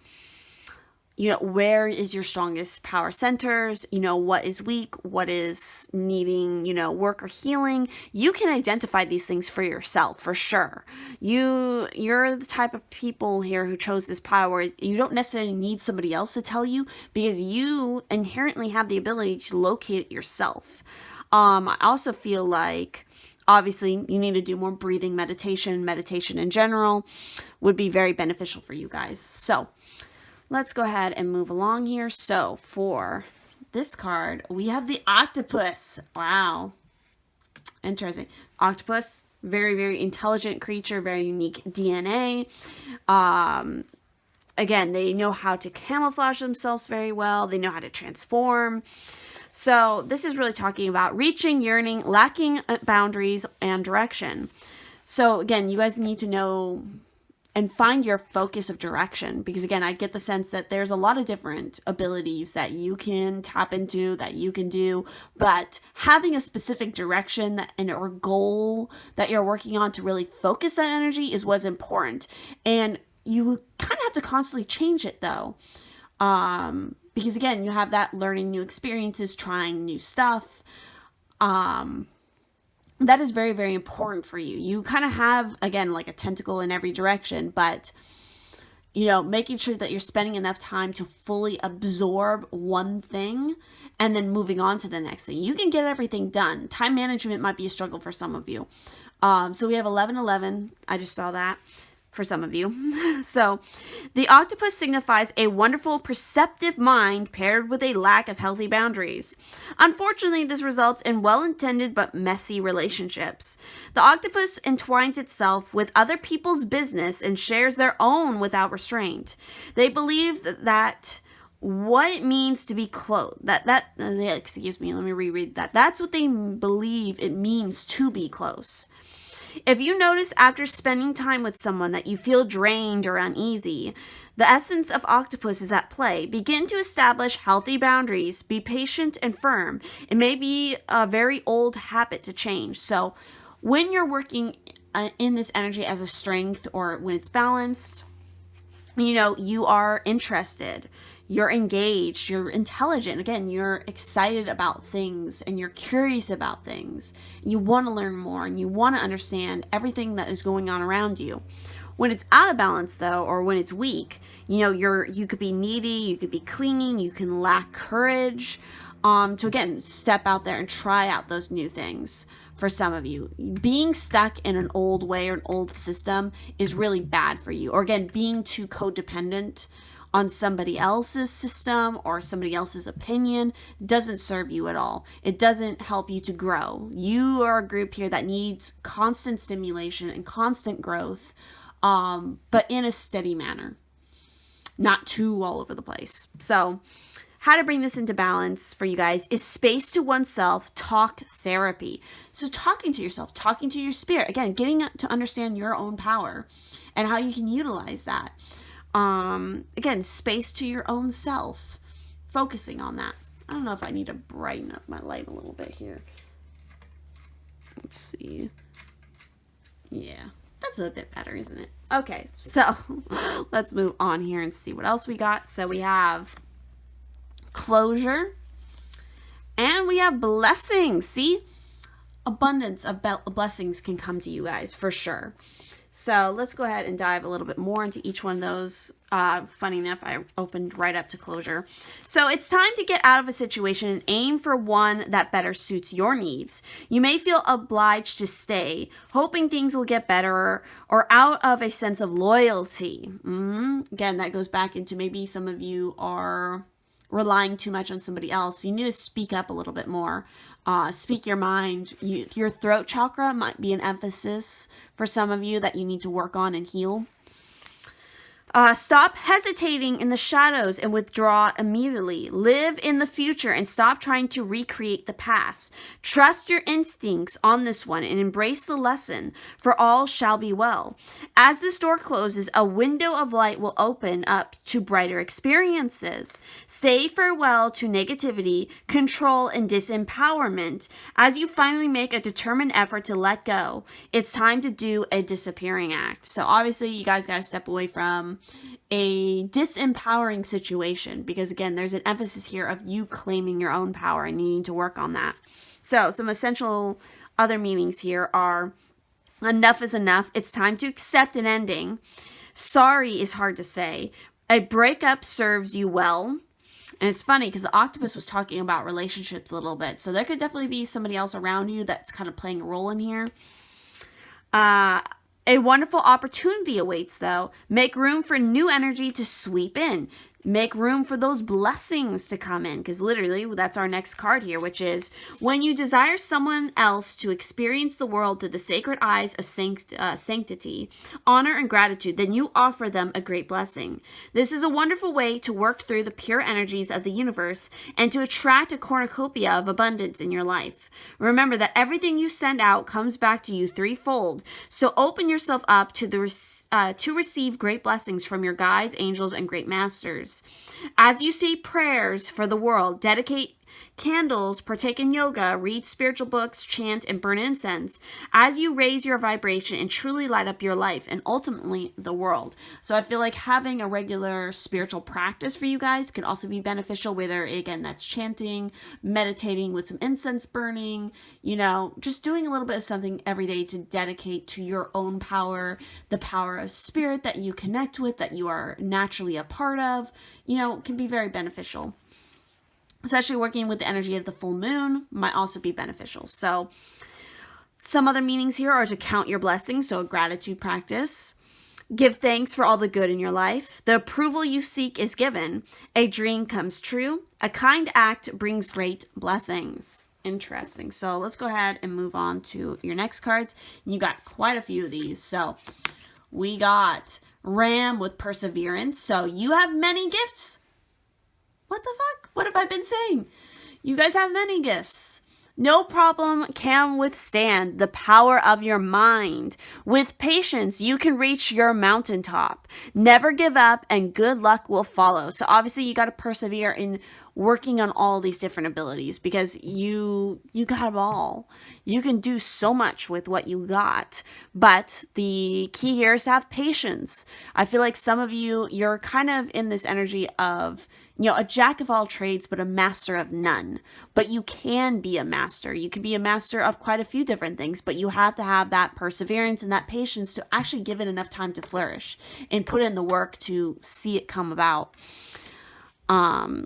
where is your strongest power centers, what is weak, what is needing, work or healing. You can identify these things for yourself, for sure. You're the type of people here who chose this power. You don't necessarily need somebody else to tell you, because you inherently have the ability to locate it yourself. I also feel like, obviously, you need to do more breathing meditation. Meditation in general would be very beneficial for you guys. So let's go ahead and move along here. So for this card, we have the octopus. Wow. Interesting. Octopus, very, very intelligent creature, very unique DNA. Again, they know how to camouflage themselves very well. They know how to transform. So this is really talking about reaching, yearning, lacking boundaries, and direction. So again, you guys need to know and find your focus of direction, because again, I get the sense that there's a lot of different abilities that you can tap into, that you can do, but having a specific direction or goal that you're working on to really focus that energy is what's important. And you kind of have to constantly change it though. Because again, you have that learning new experiences, trying new stuff. That is very, very important for you. You kind of have, again, like a tentacle in every direction, but, making sure that you're spending enough time to fully absorb one thing and then moving on to the next thing. You can get everything done. Time management might be a struggle for some of you. So we have 1111. I just saw that. for some of you. So, the octopus signifies a wonderful, perceptive mind paired with a lack of healthy boundaries. Unfortunately, this results in well-intended but messy relationships. The octopus entwines itself with other people's business and shares their own without restraint. They believe that what it means to be close, excuse me, let me reread that. That's what they believe it means to be close. If you notice after spending time with someone that you feel drained or uneasy, the essence of octopus is at play. Begin to establish healthy boundaries. Be patient and firm. It may be a very old habit to change. So when you're working in this energy as a strength, or when it's balanced, you are interested, you're engaged, you're intelligent. Again, you're excited about things and you're curious about things. You want to learn more and you want to understand everything that is going on around you. When it's out of balance, though, or when it's weak, you could be needy, you could be clinging, you can lack courage to, again, step out there and try out those new things. For some of you, being stuck in an old way or an old system is really bad for you. Or again, being too codependent on somebody else's system or somebody else's opinion doesn't serve you at all. It doesn't help you to grow. You are a group here that needs constant stimulation and constant growth, but in a steady manner, not too all over the place. So how to bring this into balance for you guys is space to oneself, talk therapy. So talking to yourself, talking to your spirit, again, getting to understand your own power and how you can utilize that. Again, space to your own self, focusing on that. I don't know if I need to brighten up my light a little bit here. Let's see. Yeah, that's a bit better, isn't it? Okay, so let's move on here and see what else we got. So we have closure and we have blessings. See, abundance of blessings can come to you guys for sure. So let's go ahead and dive a little bit more into each one of those. Funny enough, I opened right up to closure. So it's time to get out of a situation and aim for one that better suits your needs. You may feel obliged to stay, hoping things will get better, or out of a sense of loyalty. Again, that goes back into maybe some of you are relying too much on somebody else. You need to speak up a little bit more. Speak your mind. Your throat chakra might be an emphasis for some of you that you need to work on and heal. Stop hesitating in the shadows and withdraw immediately. Live in the future and stop trying to recreate the past. Trust your instincts on this one and embrace the lesson, for all shall be well. As this door closes, a window of light will open up to brighter experiences. Say farewell to negativity, control, and disempowerment. As you finally make a determined effort to let go, it's time to do a disappearing act. So obviously you guys got to step away from a disempowering situation, because again, there's an emphasis here of you claiming your own power and needing to work on that. So some essential other meanings here are: enough is enough. It's time to accept an ending. Sorry is hard to say. A breakup serves you well. And it's funny because the octopus was talking about relationships a little bit. So there could definitely be somebody else around you that's kind of playing a role in here. A wonderful opportunity awaits, though. Make room for new energy to sweep in. Make room for those blessings to come in, because literally that's our next card here, which is: when you desire someone else to experience the world through the sacred eyes of sanctity, honor, and gratitude, then you offer them a great blessing. This is a wonderful way to work through the pure energies of the universe and to attract a cornucopia of abundance in your life. Remember that everything you send out comes back to you threefold, so open yourself up to receive great blessings from your guides, angels, and great masters. As you say prayers for the world, dedicate candles, partake in yoga, read spiritual books, chant, and burn incense, as you raise your vibration and truly light up your life and ultimately the world. So I feel like having a regular spiritual practice for you guys could also be beneficial, whether, again, that's chanting, meditating with some incense burning, just doing a little bit of something every day to dedicate to your own power, the power of spirit that you connect with, that you are naturally a part of, can be very beneficial. Especially working with the energy of the full moon might also be beneficial. So some other meanings here are to count your blessings, so a gratitude practice. Give thanks for all the good in your life. The approval you seek is given. A dream comes true. A kind act brings great blessings. Interesting. So let's go ahead and move on to your next cards. You got quite a few of these. So we got Ram with perseverance. So you have many gifts. What the fuck? What have I been saying? You guys have many gifts. No problem can withstand the power of your mind. With patience, you can reach your mountaintop. Never give up and good luck will follow. So obviously you got to persevere in working on all these different abilities because you got them all. You can do so much with what you got. But the key here is to have patience. I feel like some of you, you're kind of in this energy of, a jack of all trades, but a master of none. But you can be a master. You can be a master of quite a few different things, but you have to have that perseverance and that patience to actually give it enough time to flourish and put in the work to see it come about.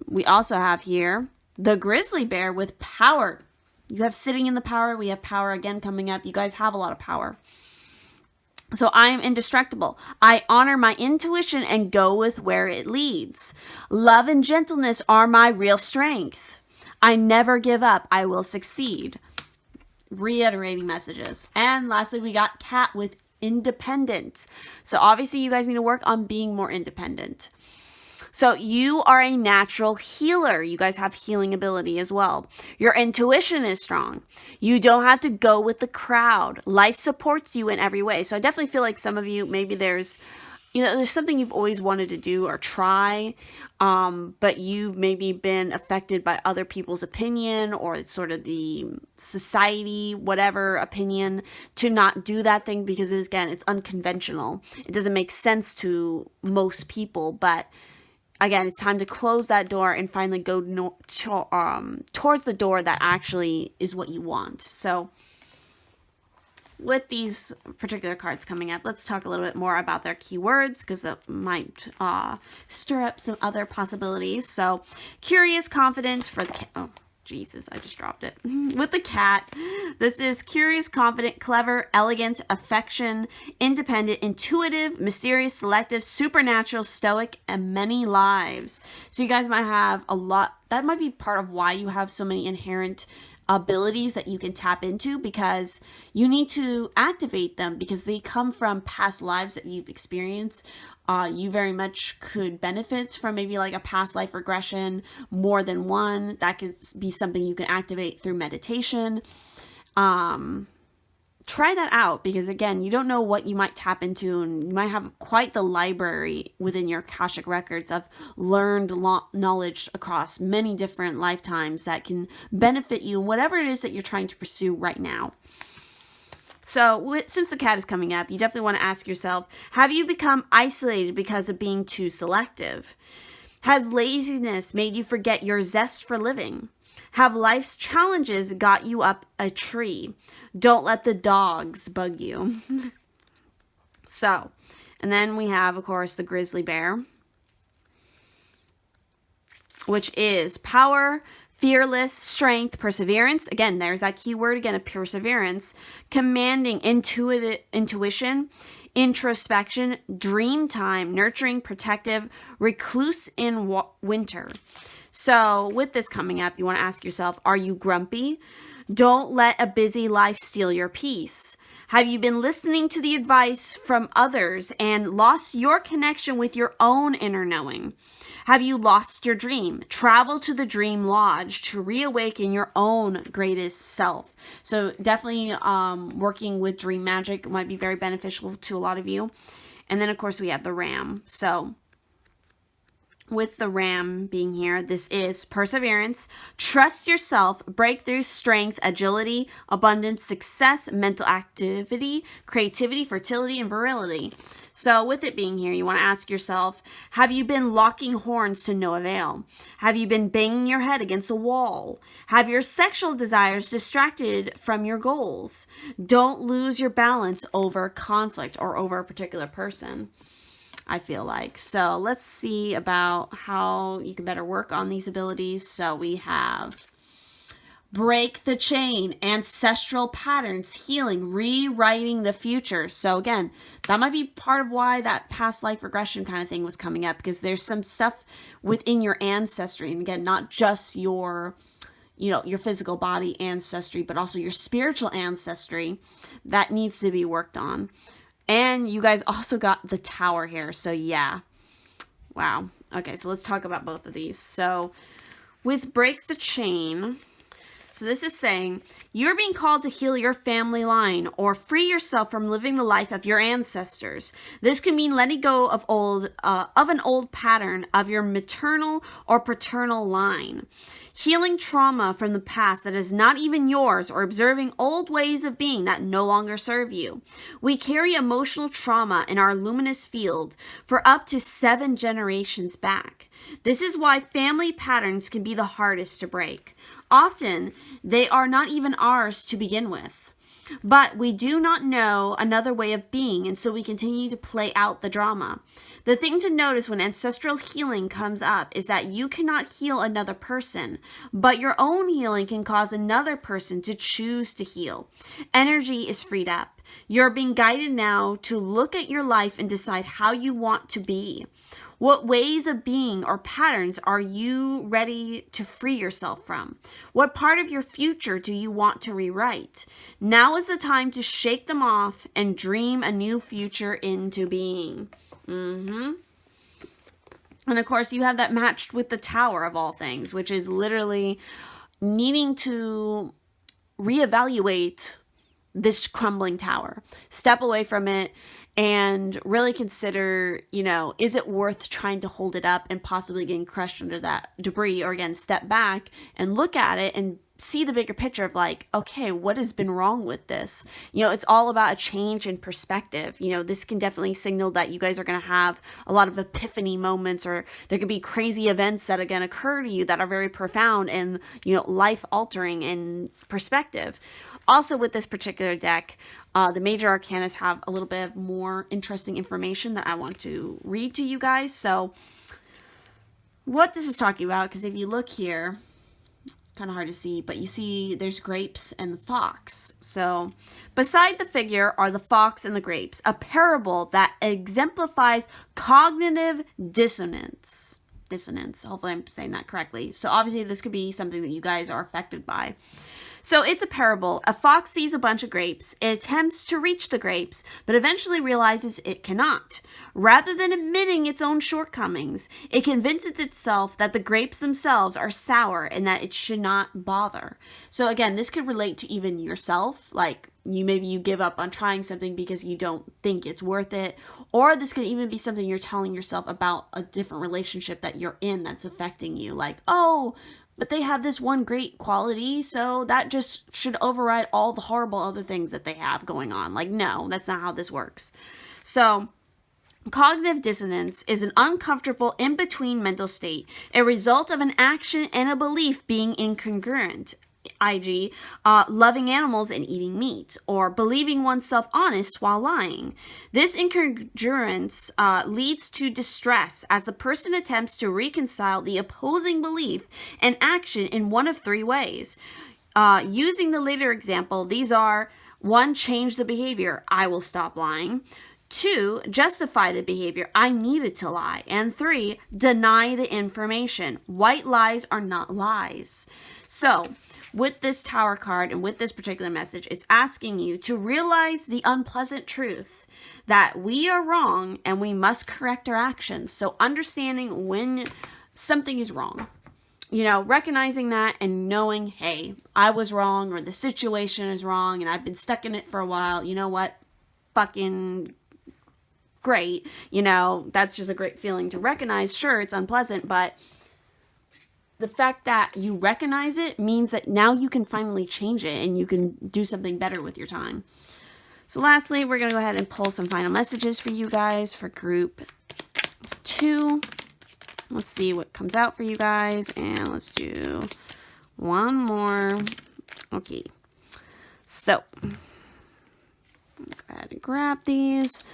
We also have here the grizzly bear with power. You have sitting in the power. We have power again coming up. You guys have a lot of power. So I am indestructible. I honor my intuition and go with where it leads. Love and gentleness are my real strength. I never give up. I will succeed. Reiterating messages. And lastly, we got cat with independent. So obviously you guys need to work on being more independent. So you are a natural healer. You guys have healing ability as well. Your intuition is strong. You don't have to go with the crowd. Life supports you in every way. So I definitely feel like some of you, maybe there's something you've always wanted to do or try, but you've maybe been affected by other people's opinion or sort of the society, whatever opinion, to not do that thing because, again, it's unconventional. It doesn't make sense to most people, but again, it's time to close that door and finally go towards the door that actually is what you want. So with these particular cards coming up, let's talk a little bit more about their keywords because that might stir up some other possibilities. So curious, confident for the oh, Jesus, I just dropped it. With the cat, this is curious, confident, clever, elegant, affection, independent, intuitive, mysterious, selective, supernatural, stoic, and many lives. So you guys might have a lot. That might be part of why you have so many inherent abilities that you can tap into because you need to activate them because they come from past lives that you've experienced. You very much could benefit from maybe like a past life regression, more than one. That could be something you can activate through meditation. Try that out because, again, you don't know what you might tap into, and you might have quite the library within your Akashic records of learned knowledge across many different lifetimes that can benefit you in whatever it is that you're trying to pursue right now. So since the cat is coming up, you definitely want to ask yourself, have you become isolated because of being too selective? Has laziness made you forget your zest for living? Have life's challenges got you up a tree? Don't let the dogs bug you. So, and then we have, of course, the grizzly bear, which is power, fearless, strength, perseverance. Again, there's that key word again of perseverance. Commanding, intuition, introspection, dream time, nurturing, protective, recluse in winter. So with this coming up, you want to ask yourself, are you grumpy? Don't let a busy life steal your peace. Have you been listening to the advice from others and lost your connection with your own inner knowing? Have you lost your dream? Travel to the dream lodge to reawaken your own greatest self. So definitely working with dream magic might be very beneficial to a lot of you. And then, of course, we have the ram. So with the ram being here, this is perseverance, trust yourself, breakthrough, strength, agility, abundance, success, mental activity, creativity, fertility, and virility. So with it being here, you want to ask yourself, have you been locking horns to no avail? Have you been banging your head against a wall? Have your sexual desires distracted from your goals? Don't lose your balance over conflict or over a particular person, I feel like. So let's see about how you can better work on these abilities. So we have Break the chain, ancestral patterns, healing, rewriting the future. So again, that might be part of why that past life regression kind of thing was coming up, because there's some stuff within your ancestry. And again, not just your physical body ancestry, but also your spiritual ancestry that needs to be worked on. And you guys also got the Tower here. So yeah. Wow. Okay, so let's talk about both of these. So with Break the Chain, so this is saying you're being called to heal your family line or free yourself from living the life of your ancestors. This can mean letting go of an old pattern of your maternal or paternal line. Healing trauma from the past that is not even yours, or observing old ways of being that no longer serve you. We carry emotional trauma in our luminous field for up to 7 generations back. This is why family patterns can be the hardest to break. Often, they are not even ours to begin with. But we do not know another way of being, and so we continue to play out the drama. The thing to notice when ancestral healing comes up is that you cannot heal another person, but your own healing can cause another person to choose to heal. Energy is freed up. You're being guided now to look at your life and decide how you want to be. What ways of being or patterns are you ready to free yourself from? What part of your future do you want to rewrite? Now is the time to shake them off and dream a new future into being. And of course, you have that matched with the Tower of all things, which is literally needing to reevaluate this crumbling tower. Step away from it and really consider, is it worth trying to hold it up and possibly getting crushed under that debris? Or again, step back and look at it and see the bigger picture of like, okay, what has been wrong with this? It's all about a change in perspective. This can definitely signal that you guys are going to have a lot of epiphany moments, or there could be crazy events that are going to occur to you that are very profound and, life altering in perspective. Also with this particular deck, the major arcanas have a little bit of more interesting information that I want to read to you guys. So what this is talking about, because if you look here, it's kind of hard to see, but you see there's grapes and the fox. So beside the figure are the fox and the grapes, a parable that exemplifies cognitive dissonance. Hopefully I'm saying that correctly. So obviously this could be something that you guys are affected by. So it's a parable. A fox sees a bunch of grapes. It attempts to reach the grapes, but eventually realizes it cannot. Rather than admitting its own shortcomings, it convinces itself that the grapes themselves are sour and that it should not bother. So again, this could relate to even yourself. Like maybe you give up on trying something because you don't think it's worth it. Or this could even be something you're telling yourself about a different relationship that you're in that's affecting you. Like, oh, but they have this one great quality, so that just should override all the horrible other things that they have going on. Like, no, that's not how this works. So cognitive dissonance is an uncomfortable in-between mental state, a result of an action and a belief being incongruent, i.e., loving animals and eating meat, or believing oneself honest while lying. This incongruence leads to distress as the person attempts to reconcile the opposing belief and action in one of 3 ways. Using the later example, these are 1, change the behavior, I will stop lying. 2, justify the behavior, I needed to lie. And 3, deny the information. White lies are not lies. So with this Tower card and with this particular message, it's asking you to realize the unpleasant truth that we are wrong and we must correct our actions. So understanding when something is wrong, recognizing that and knowing, hey, I was wrong, or the situation is wrong and I've been stuck in it for a while. You know what? Fucking great. That's just a great feeling to recognize. Sure, it's unpleasant, but the fact that you recognize it means that now you can finally change it and you can do something better with your time. So lastly, we're going to go ahead and pull some final messages for you guys for group 2. Let's see what comes out for you guys. And let's do one more. Okay. So, go ahead and grab these.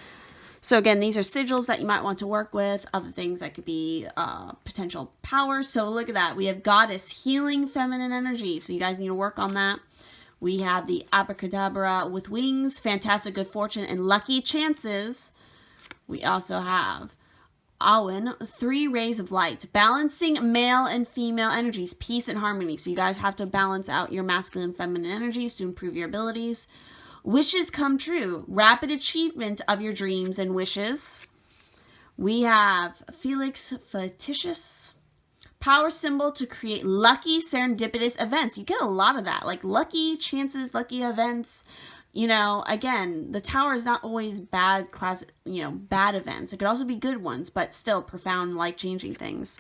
So again, these are sigils that you might want to work with, other things that could be potential powers. So look at that. We have Goddess, healing feminine energy. So you guys need to work on that. We have the Abracadabra with wings, fantastic good fortune and lucky chances. We also have Awen, 3 rays of light, balancing male and female energies, peace and harmony. So you guys have to balance out your masculine and feminine energies to improve your abilities. Wishes come true, rapid achievement of your dreams and wishes. We have Felix Fatitious, power symbol to create lucky serendipitous events. You get a lot of that, like lucky chances, lucky events. You know, again, the Tower is not always bad bad events. It could also be good ones, but still profound, life-changing things.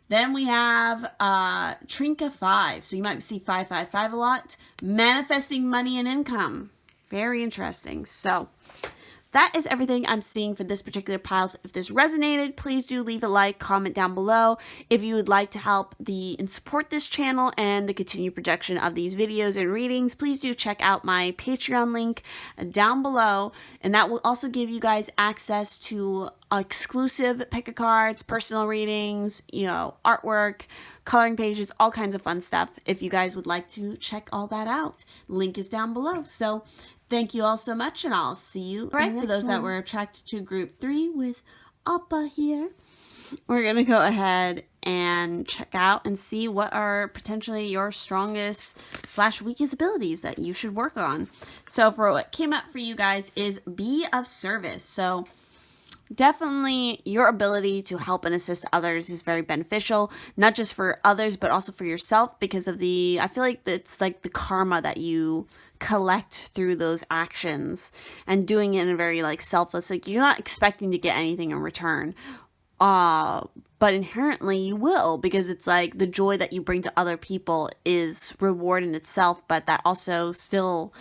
Then we have Trinka 5. So you might see 555 a lot. Manifesting money and income. Very interesting. So that is everything I'm seeing for this particular pile. So if this resonated, please do leave a like, comment down below. If you would like to help and support this channel and the continued production of these videos and readings, please do check out my Patreon link down below. And that will also give you guys access to exclusive pick a cards, personal readings, artwork, coloring pages, all kinds of fun stuff. If you guys would like to check all that out, link is down below. So thank you all so much, and I'll see you. Right, for those that were attracted to group 3 with Appa here, we're going to go ahead and check out and see what are potentially your strongest / weakest abilities that you should work on. So for what came up for you guys is be of service. So definitely your ability to help and assist others is very beneficial, not just for others, but also for yourself, because of I feel like it's like the karma that you collect through those actions, and doing it in a very selfless, you're not expecting to get anything in return, but inherently you will, because it's the joy that you bring to other people is reward in itself, but that also still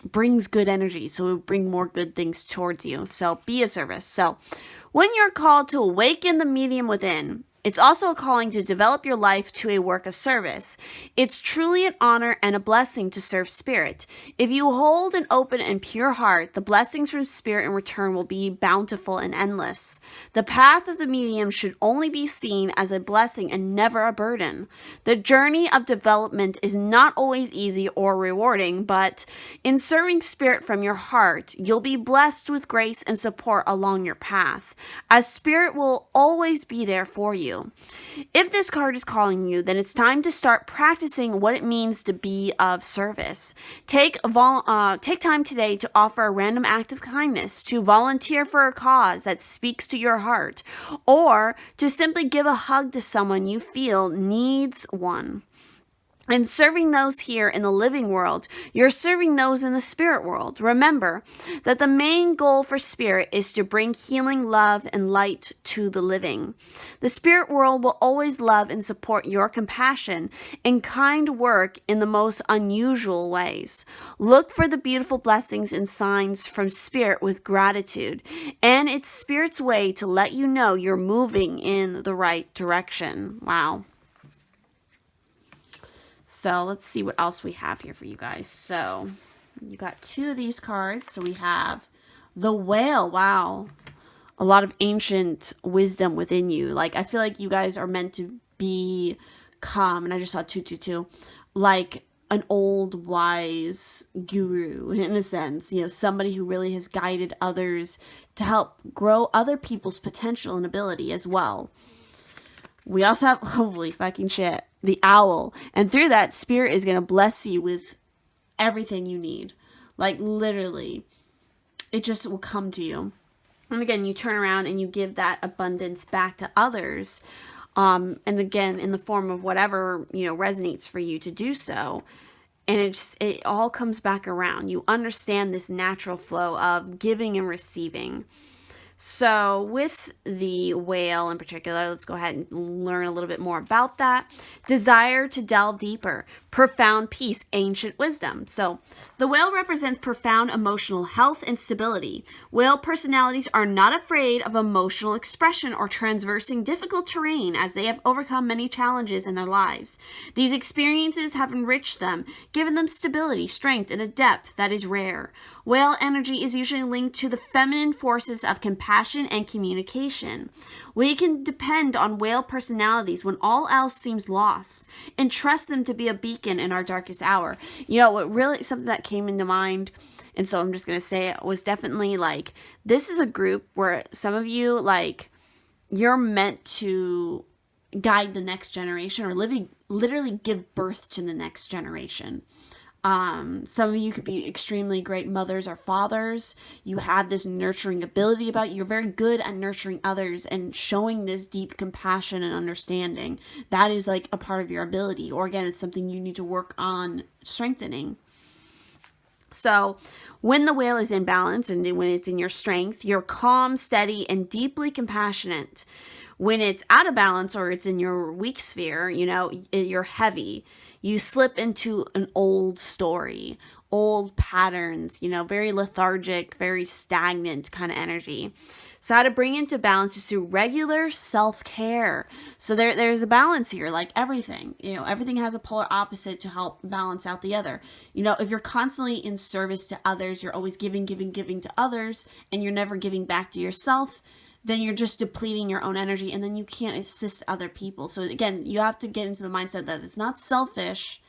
brings good energy, so it will bring more good things towards you. So be of service. So when you're called to awaken the medium within, it's also a calling to develop your life to a work of service. It's truly an honor and a blessing to serve Spirit. If you hold an open and pure heart, the blessings from Spirit in return will be bountiful and endless. The path of the medium should only be seen as a blessing and never a burden. The journey of development is not always easy or rewarding, but in serving Spirit from your heart, you'll be blessed with grace and support along your path, as Spirit will always be there for you. If this card is calling you, then it's time to start practicing what it means to be of service. Take time today to offer a random act of kindness, to volunteer for a cause that speaks to your heart, or to simply give a hug to someone you feel needs one. And serving those here in the living world, you're serving those in the spirit world. Remember that the main goal for Spirit is to bring healing, love, and light to the living. The spirit world will always love and support your compassion and kind work in the most unusual ways. Look for the beautiful blessings and signs from Spirit with gratitude, and it's Spirit's way to let you know you're moving in the right direction. Wow. So let's see what else we have here for you guys. So you got 2 of these cards. So we have the Whale. Wow. A lot of ancient wisdom within you. I feel like you guys are meant to be calm. And I just saw 222. Like an old wise guru in a sense. Somebody who really has guided others to help grow other people's potential and ability as well. We also have, holy fucking shit, the Owl. And through that, Spirit is going to bless you with everything you need. Literally, it just will come to you. And again, you turn around and you give that abundance back to others. And again, in the form of whatever, resonates for you to do so. And it all comes back around. You understand this natural flow of giving and receiving. So with the Whale in particular, let's go ahead and learn a little bit more about that. Desire to delve deeper, profound peace, ancient wisdom. So the Whale represents profound emotional health and stability. Whale personalities are not afraid of emotional expression or traversing difficult terrain, as they have overcome many challenges in their lives. These experiences have enriched them, given them stability, strength, and a depth that is rare. Whale energy is usually linked to the feminine forces of compassion and communication. We can depend on whale personalities when all else seems lost and trust them to be a beacon in our darkest hour. You know, what really, something that came into mind, and so I'm just going to say it, was definitely like, this is a group where some of you, like, you're meant to guide the next generation or literally give birth to the next generation. Some of you could be extremely great mothers or fathers. You have this nurturing ability about you. You're very good at nurturing others and showing this deep compassion and understanding. That is like a part of your ability. Or again, it's something you need to work on strengthening. So when the whale is in balance and when it's in your strength, you're calm, steady, and deeply compassionate. When it's out of balance or it's in your weak sphere, you know, you're heavy. You slip into an old story, old patterns, you know, very lethargic, very stagnant kind of energy. So how to bring into balance is through regular self-care. So there's a balance here, like everything. You know, everything has a polar opposite to help balance out the other. You know, if you're constantly in service to others, you're always giving to others, and you're never giving back to yourself, then you're just depleting your own energy, and then you can't assist other people. So again, you have to get into the mindset that it's not selfish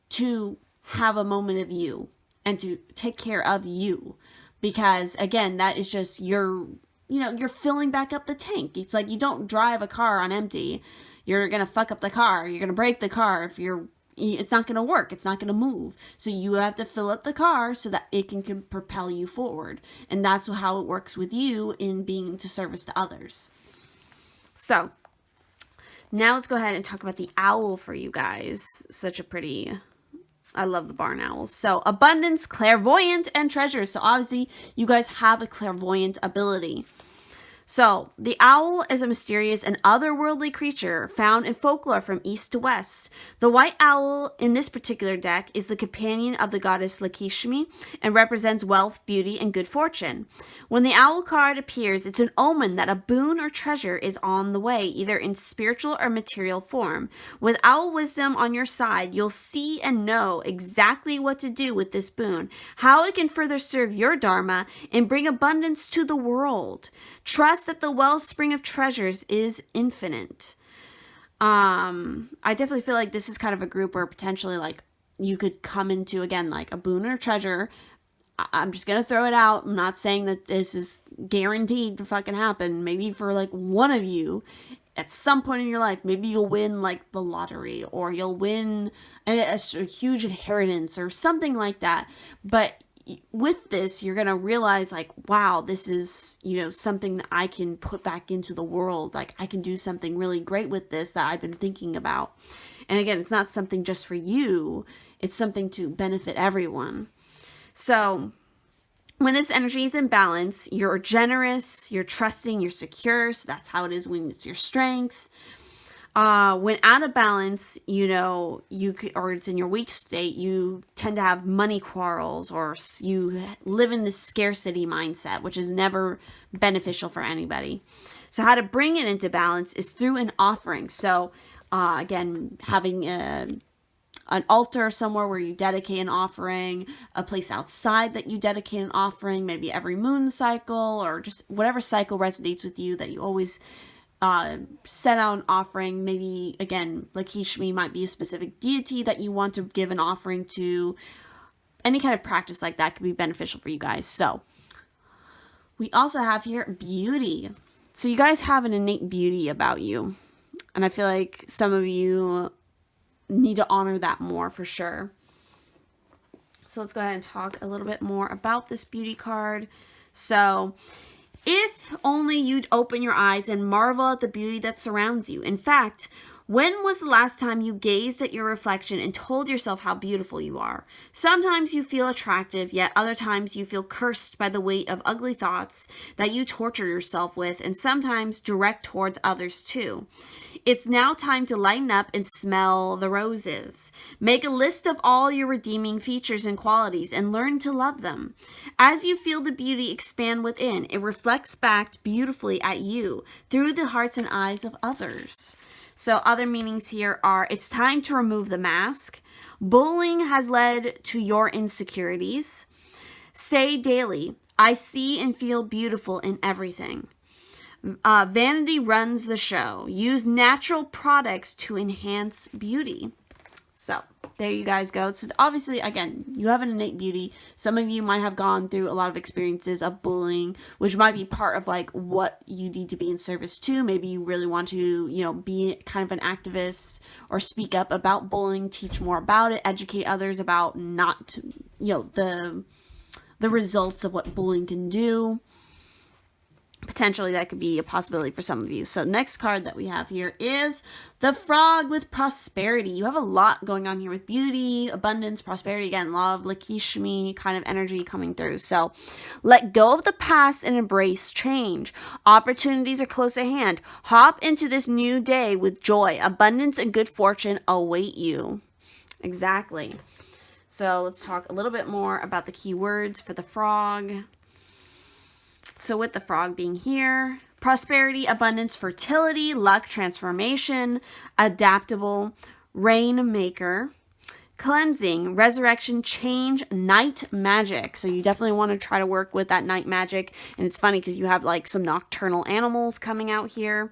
to have a moment of you and to take care of you, because again, that is just you're filling back up the tank. It's like you don't drive a car on empty. You're going to fuck up the car. You're going to break the car it's not going to work. It's not going to move. So you have to fill up the car so that it can propel you forward. And that's how it works with you in being to service to others. So now let's go ahead and talk about the owl for you guys. I love the barn owls. So abundance, clairvoyant, and treasures. So obviously you guys have a clairvoyant ability. So the owl is a mysterious and otherworldly creature found in folklore from east to west. The white owl in this particular deck is the companion of the goddess Lakshmi and represents wealth, beauty, and good fortune. When the owl card appears, it's an omen that a boon or treasure is on the way, either in spiritual or material form. With owl wisdom on your side, you'll see and know exactly what to do with this boon, how it can further serve your dharma and bring abundance to the world. Trust that the wellspring of treasures is infinite. I definitely feel like this is kind of a group where potentially like you could come into, again, like a boon or treasure. I'm just going to throw it out. I'm not saying that this is guaranteed to fucking happen. Maybe for like one of you at some point in your life, maybe you'll win like the lottery, or you'll win a huge inheritance or something like that. But with this, you're going to realize like, wow, this is, something that I can put back into the world. Like I can do something really great with this that I've been thinking about. And again, it's not something just for you. It's something to benefit everyone. So when this energy is in balance, you're generous, you're trusting, you're secure. So that's how it is when it's your strength. When out of balance, or it's in your weak state, you tend to have money quarrels, or you live in this scarcity mindset, which is never beneficial for anybody. So how to bring it into balance is through an offering. So, again, having an altar somewhere where you dedicate an offering, a place outside that you dedicate an offering, maybe every moon cycle, or just whatever cycle resonates with you that you always set out an offering. Maybe, again, Lakshmi might be a specific deity that you want to give an offering to. Any kind of practice like that could be beneficial for you guys. So we also have here beauty. So you guys have an innate beauty about you. And I feel like some of you need to honor that more for sure. So let's go ahead and talk a little bit more about this beauty card. So if only you'd open your eyes and marvel at the beauty that surrounds you. In fact, when was the last time you gazed at your reflection and told yourself how beautiful you are? Sometimes you feel attractive, yet other times you feel cursed by the weight of ugly thoughts that you torture yourself with, and sometimes direct towards others too. It's now time to lighten up and smell the roses. Make a list of all your redeeming features and qualities and learn to love them. As you feel the beauty expand within, it reflects back beautifully at you through the hearts and eyes of others. So other meanings here are, it's time to remove the mask. Bullying has led to your insecurities. Say daily, I see and feel beautiful in everything. Vanity runs the show. Use natural products to enhance beauty. So there you guys go. So obviously, again, you have an innate beauty. Some of you might have gone through a lot of experiences of bullying, which might be part of like what you need to be in service to. Maybe you really want to, be kind of an activist or speak up about bullying, teach more about it, educate others about not, the results of what bullying can do. Potentially that could be a possibility for some of you. So next card that we have here is the Frog with Prosperity. You have a lot going on here with beauty, abundance, prosperity. Again, love, Lakshmi kind of energy coming through. So let go of the past and embrace change. Opportunities are close at hand. Hop into this new day with joy. Abundance and good fortune await you. Exactly. So let's talk a little bit more about the key words for the frog. So with the frog being here, prosperity, abundance, fertility, luck, transformation, adaptable, rainmaker, cleansing, resurrection, change, night magic. So you definitely want to try to work with that night magic. And it's funny because you have like some nocturnal animals coming out here.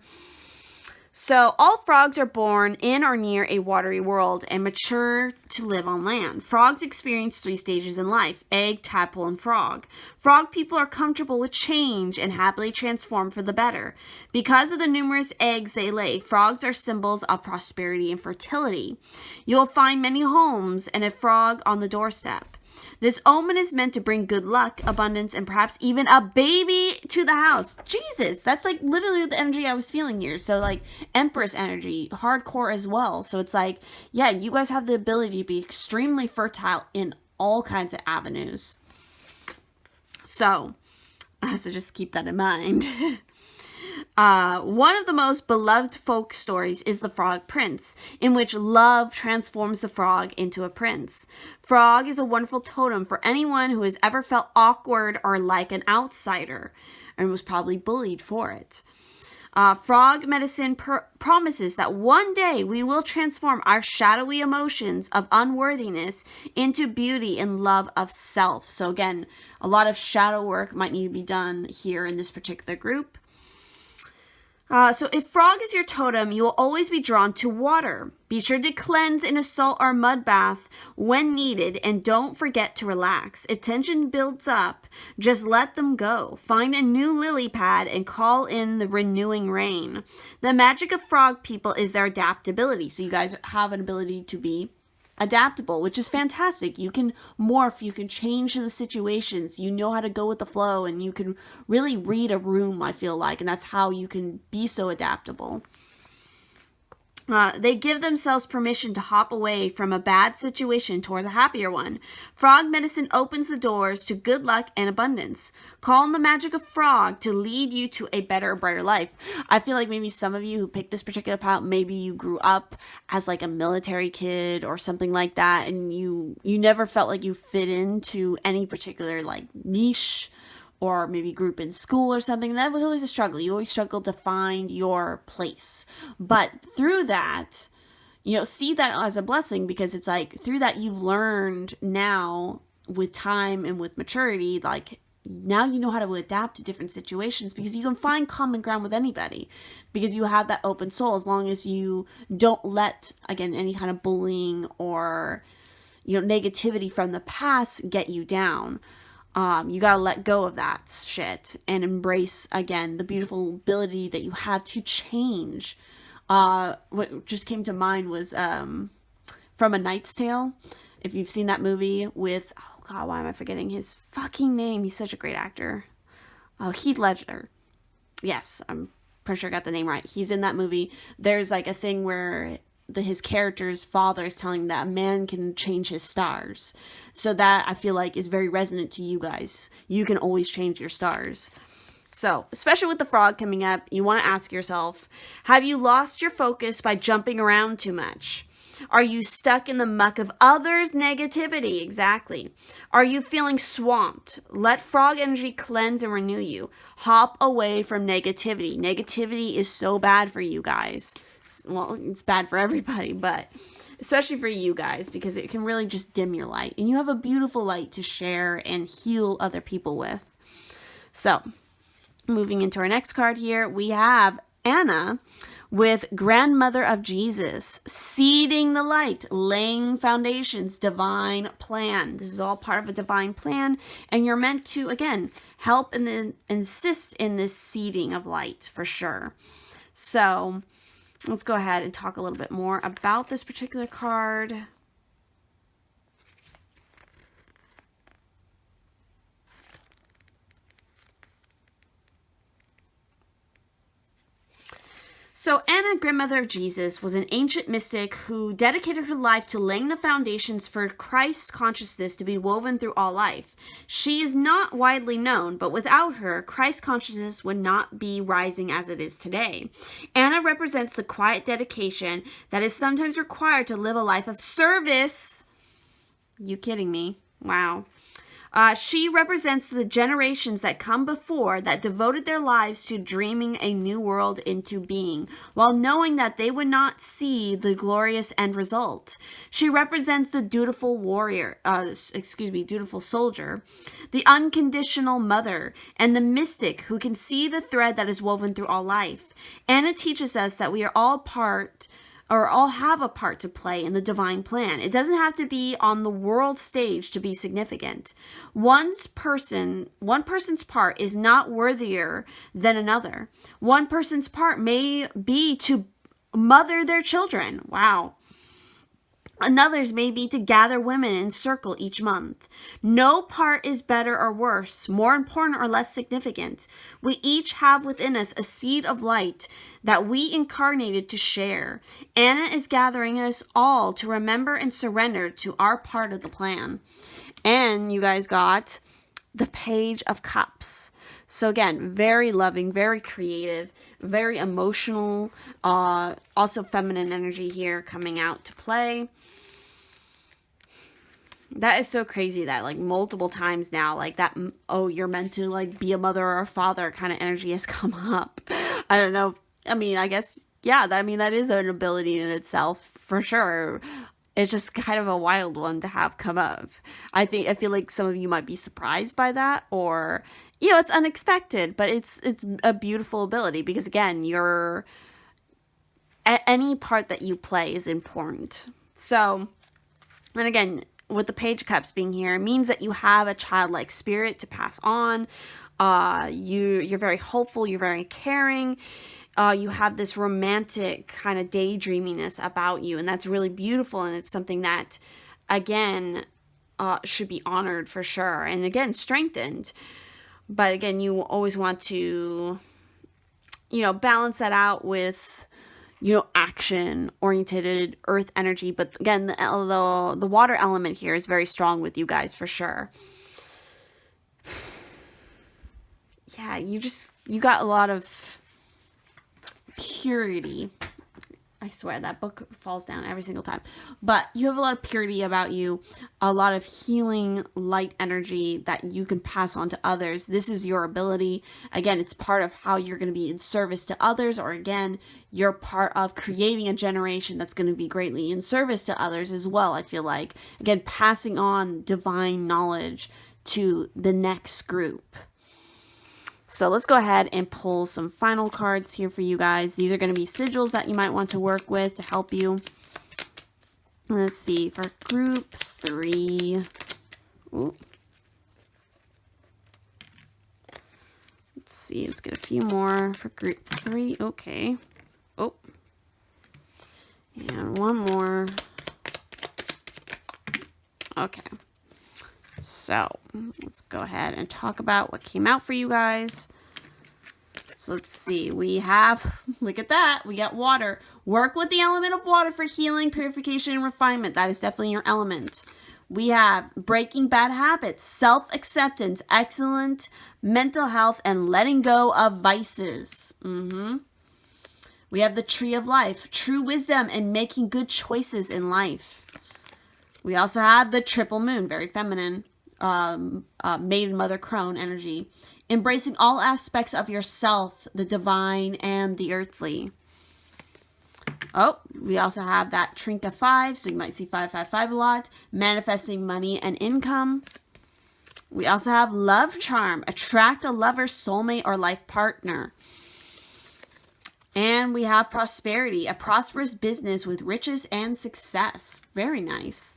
So all frogs are born in or near a watery world and mature to live on land. Frogs experience 3 stages in life: egg, tadpole, and frog. Frog people are comfortable with change and happily transform for the better. Because of the numerous eggs they lay, frogs are symbols of prosperity and fertility. You'll find many homes and a frog on the doorstep. This omen is meant to bring good luck, abundance, and perhaps even a baby to the house. Jesus, that's like literally the energy I was feeling here. So like Empress energy, hardcore as well. So it's like, yeah, you guys have the ability to be extremely fertile in all kinds of avenues. So just keep that in mind. One of the most beloved folk stories is The Frog Prince, in which love transforms the frog into a prince. Frog is a wonderful totem for anyone who has ever felt awkward or like an outsider and was probably bullied for it. Frog medicine promises that one day we will transform our shadowy emotions of unworthiness into beauty and love of self. So again, a lot of shadow work might need to be done here in this particular group. So if frog is your totem, you will always be drawn to water. Be sure to cleanse in a salt or mud bath when needed, and don't forget to relax. If tension builds up, just let them go. Find a new lily pad and call in the renewing rain. The magic of frog people is their adaptability. So you guys have an ability to be adaptable, which is fantastic. You can morph, you can change the situations, you know how to go with the flow, and you can really read a room, I feel like, and that's how you can be so adaptable. They give themselves permission to hop away from a bad situation towards a happier one. Frog medicine opens the doors to good luck and abundance. Call on the magic of frog to lead you to a better, brighter life. I feel like maybe some of you who picked this particular pile, maybe you grew up as like a military kid or something like that, and you never felt like you fit into any particular like niche or maybe group in school or something. That was always a struggle. You always struggled to find your place. But through that, see that as a blessing, because it's like through that you've learned now with time and with maturity, like now you know how to adapt to different situations, because you can find common ground with anybody because you have that open soul, as long as you don't let, again, any kind of bullying or, negativity from the past get you down. You gotta let go of that shit and embrace, again, the beautiful ability that you have to change. What just came to mind was from A Knight's Tale. If you've seen that movie with, oh god, why am I forgetting his fucking name? He's such a great actor. Heath Ledger. Yes, I'm pretty sure I got the name right. He's in that movie. There's like a thing where his character's father is telling him that a man can change his stars. So that, I feel like, is very resonant to you guys. You can always change your stars. So, especially with the frog coming up, you want to ask yourself, have you lost your focus by jumping around too much? Are you stuck in the muck of others' negativity? Exactly. Are you feeling swamped? Let frog energy cleanse and renew you. Hop away from negativity. Negativity is so bad for you guys. Well, it's bad for everybody, but especially for you guys, because it can really just dim your light. And you have a beautiful light to share and heal other people with. So, moving into our next card here, we have Anna with Grandmother of Jesus, seeding the light, laying foundations, divine plan. This is all part of a divine plan, and you're meant to, again, help and then assist in this seeding of light for sure. So let's go ahead and talk a little bit more about this particular card. So Anna, Grandmother of Jesus, was an ancient mystic who dedicated her life to laying the foundations for Christ's consciousness to be woven through all life. She is not widely known, but without her, Christ's consciousness would not be rising as it is today. Anna represents the quiet dedication that is sometimes required to live a life of service. You kidding me? Wow. She represents the generations that come before that devoted their lives to dreaming a new world into being, while knowing that they would not see the glorious end result. She represents the dutiful dutiful soldier, the unconditional mother, and the mystic who can see the thread that is woven through all life. Anna teaches us that we are all all have a part to play in the divine plan. It doesn't have to be on the world stage to be significant. One person's part is not worthier than another. One person's part may be to mother their children. Wow. Another's may be to gather women in circle each month. No part is better or worse, more important or less significant. We each have within us a seed of light that we incarnated to share. Anna is gathering us all to remember and surrender to our part of the plan. And you guys got the Page of Cups. So again, very loving, very creative, very emotional, also feminine energy here coming out to play. That is so crazy that like multiple times now, like that, oh, you're meant to like be a mother or a father kind of energy has come up. I don't know. I mean, I guess, yeah, that is an ability in itself for sure. It's just kind of a wild one to have come up. I feel like some of you might be surprised by that, or, it's unexpected, but it's a beautiful ability because again, any part that you play is important. So, and again, with the Page of Cups being here, it means that you have a childlike spirit to pass on. You're very hopeful. You're very caring. You have this romantic kind of daydreaminess about you, and that's really beautiful. And it's something that, again, should be honored for sure. And again, strengthened. But again, you always want to, balance that out with, action-oriented earth energy. But again, the water element here is very strong with you guys for sure. Yeah, you got a lot of purity. I swear that book falls down every single time. But you have a lot of purity about you, a lot of healing light energy that you can pass on to others. This is your ability. Again, it's part of how you're going to be in service to others, or again, you're part of creating a generation that's going to be greatly in service to others as well, I feel like. Again, passing on divine knowledge to the next group. So let's go ahead and pull some final cards here for you guys. These are going to be sigils that you might want to work with to help you. Let's see, for group 3. Ooh. Let's see, let's get a few more for group 3. Okay. Oh. And one more. Okay. So let's go ahead and talk about what came out for you guys. So let's see. We have, look at that. We got water. Work with the element of water for healing, purification, and refinement. That is definitely your element. We have breaking bad habits, self-acceptance, excellent mental health, and letting go of vices. We have the tree of life, true wisdom, and making good choices in life. We also have the triple moon, very feminine. Maiden mother crone energy, embracing all aspects of yourself, the divine and the earthly. Oh, we also have that Trinka 5, so you might see 555 a lot. Manifesting money and income. We also have Love Charm. Attract a lover, soulmate, or life partner. And we have Prosperity. A prosperous business with riches and success. Very nice.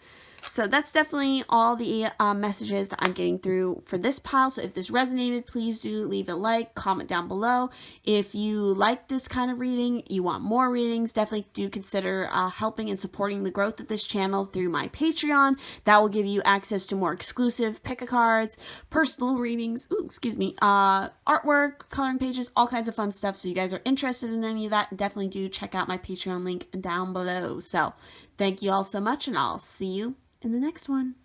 So that's definitely all the messages that I'm getting through for this pile. So if this resonated, please do leave a like, comment down below. If you like this kind of reading, you want more readings, definitely do consider helping and supporting the growth of this channel through my Patreon. That will give you access to more exclusive pick-a-cards, personal readings, artwork, coloring pages, all kinds of fun stuff. So you guys are interested in any of that, definitely do check out my Patreon link down below. So thank you all so much, and I'll see you in the next one.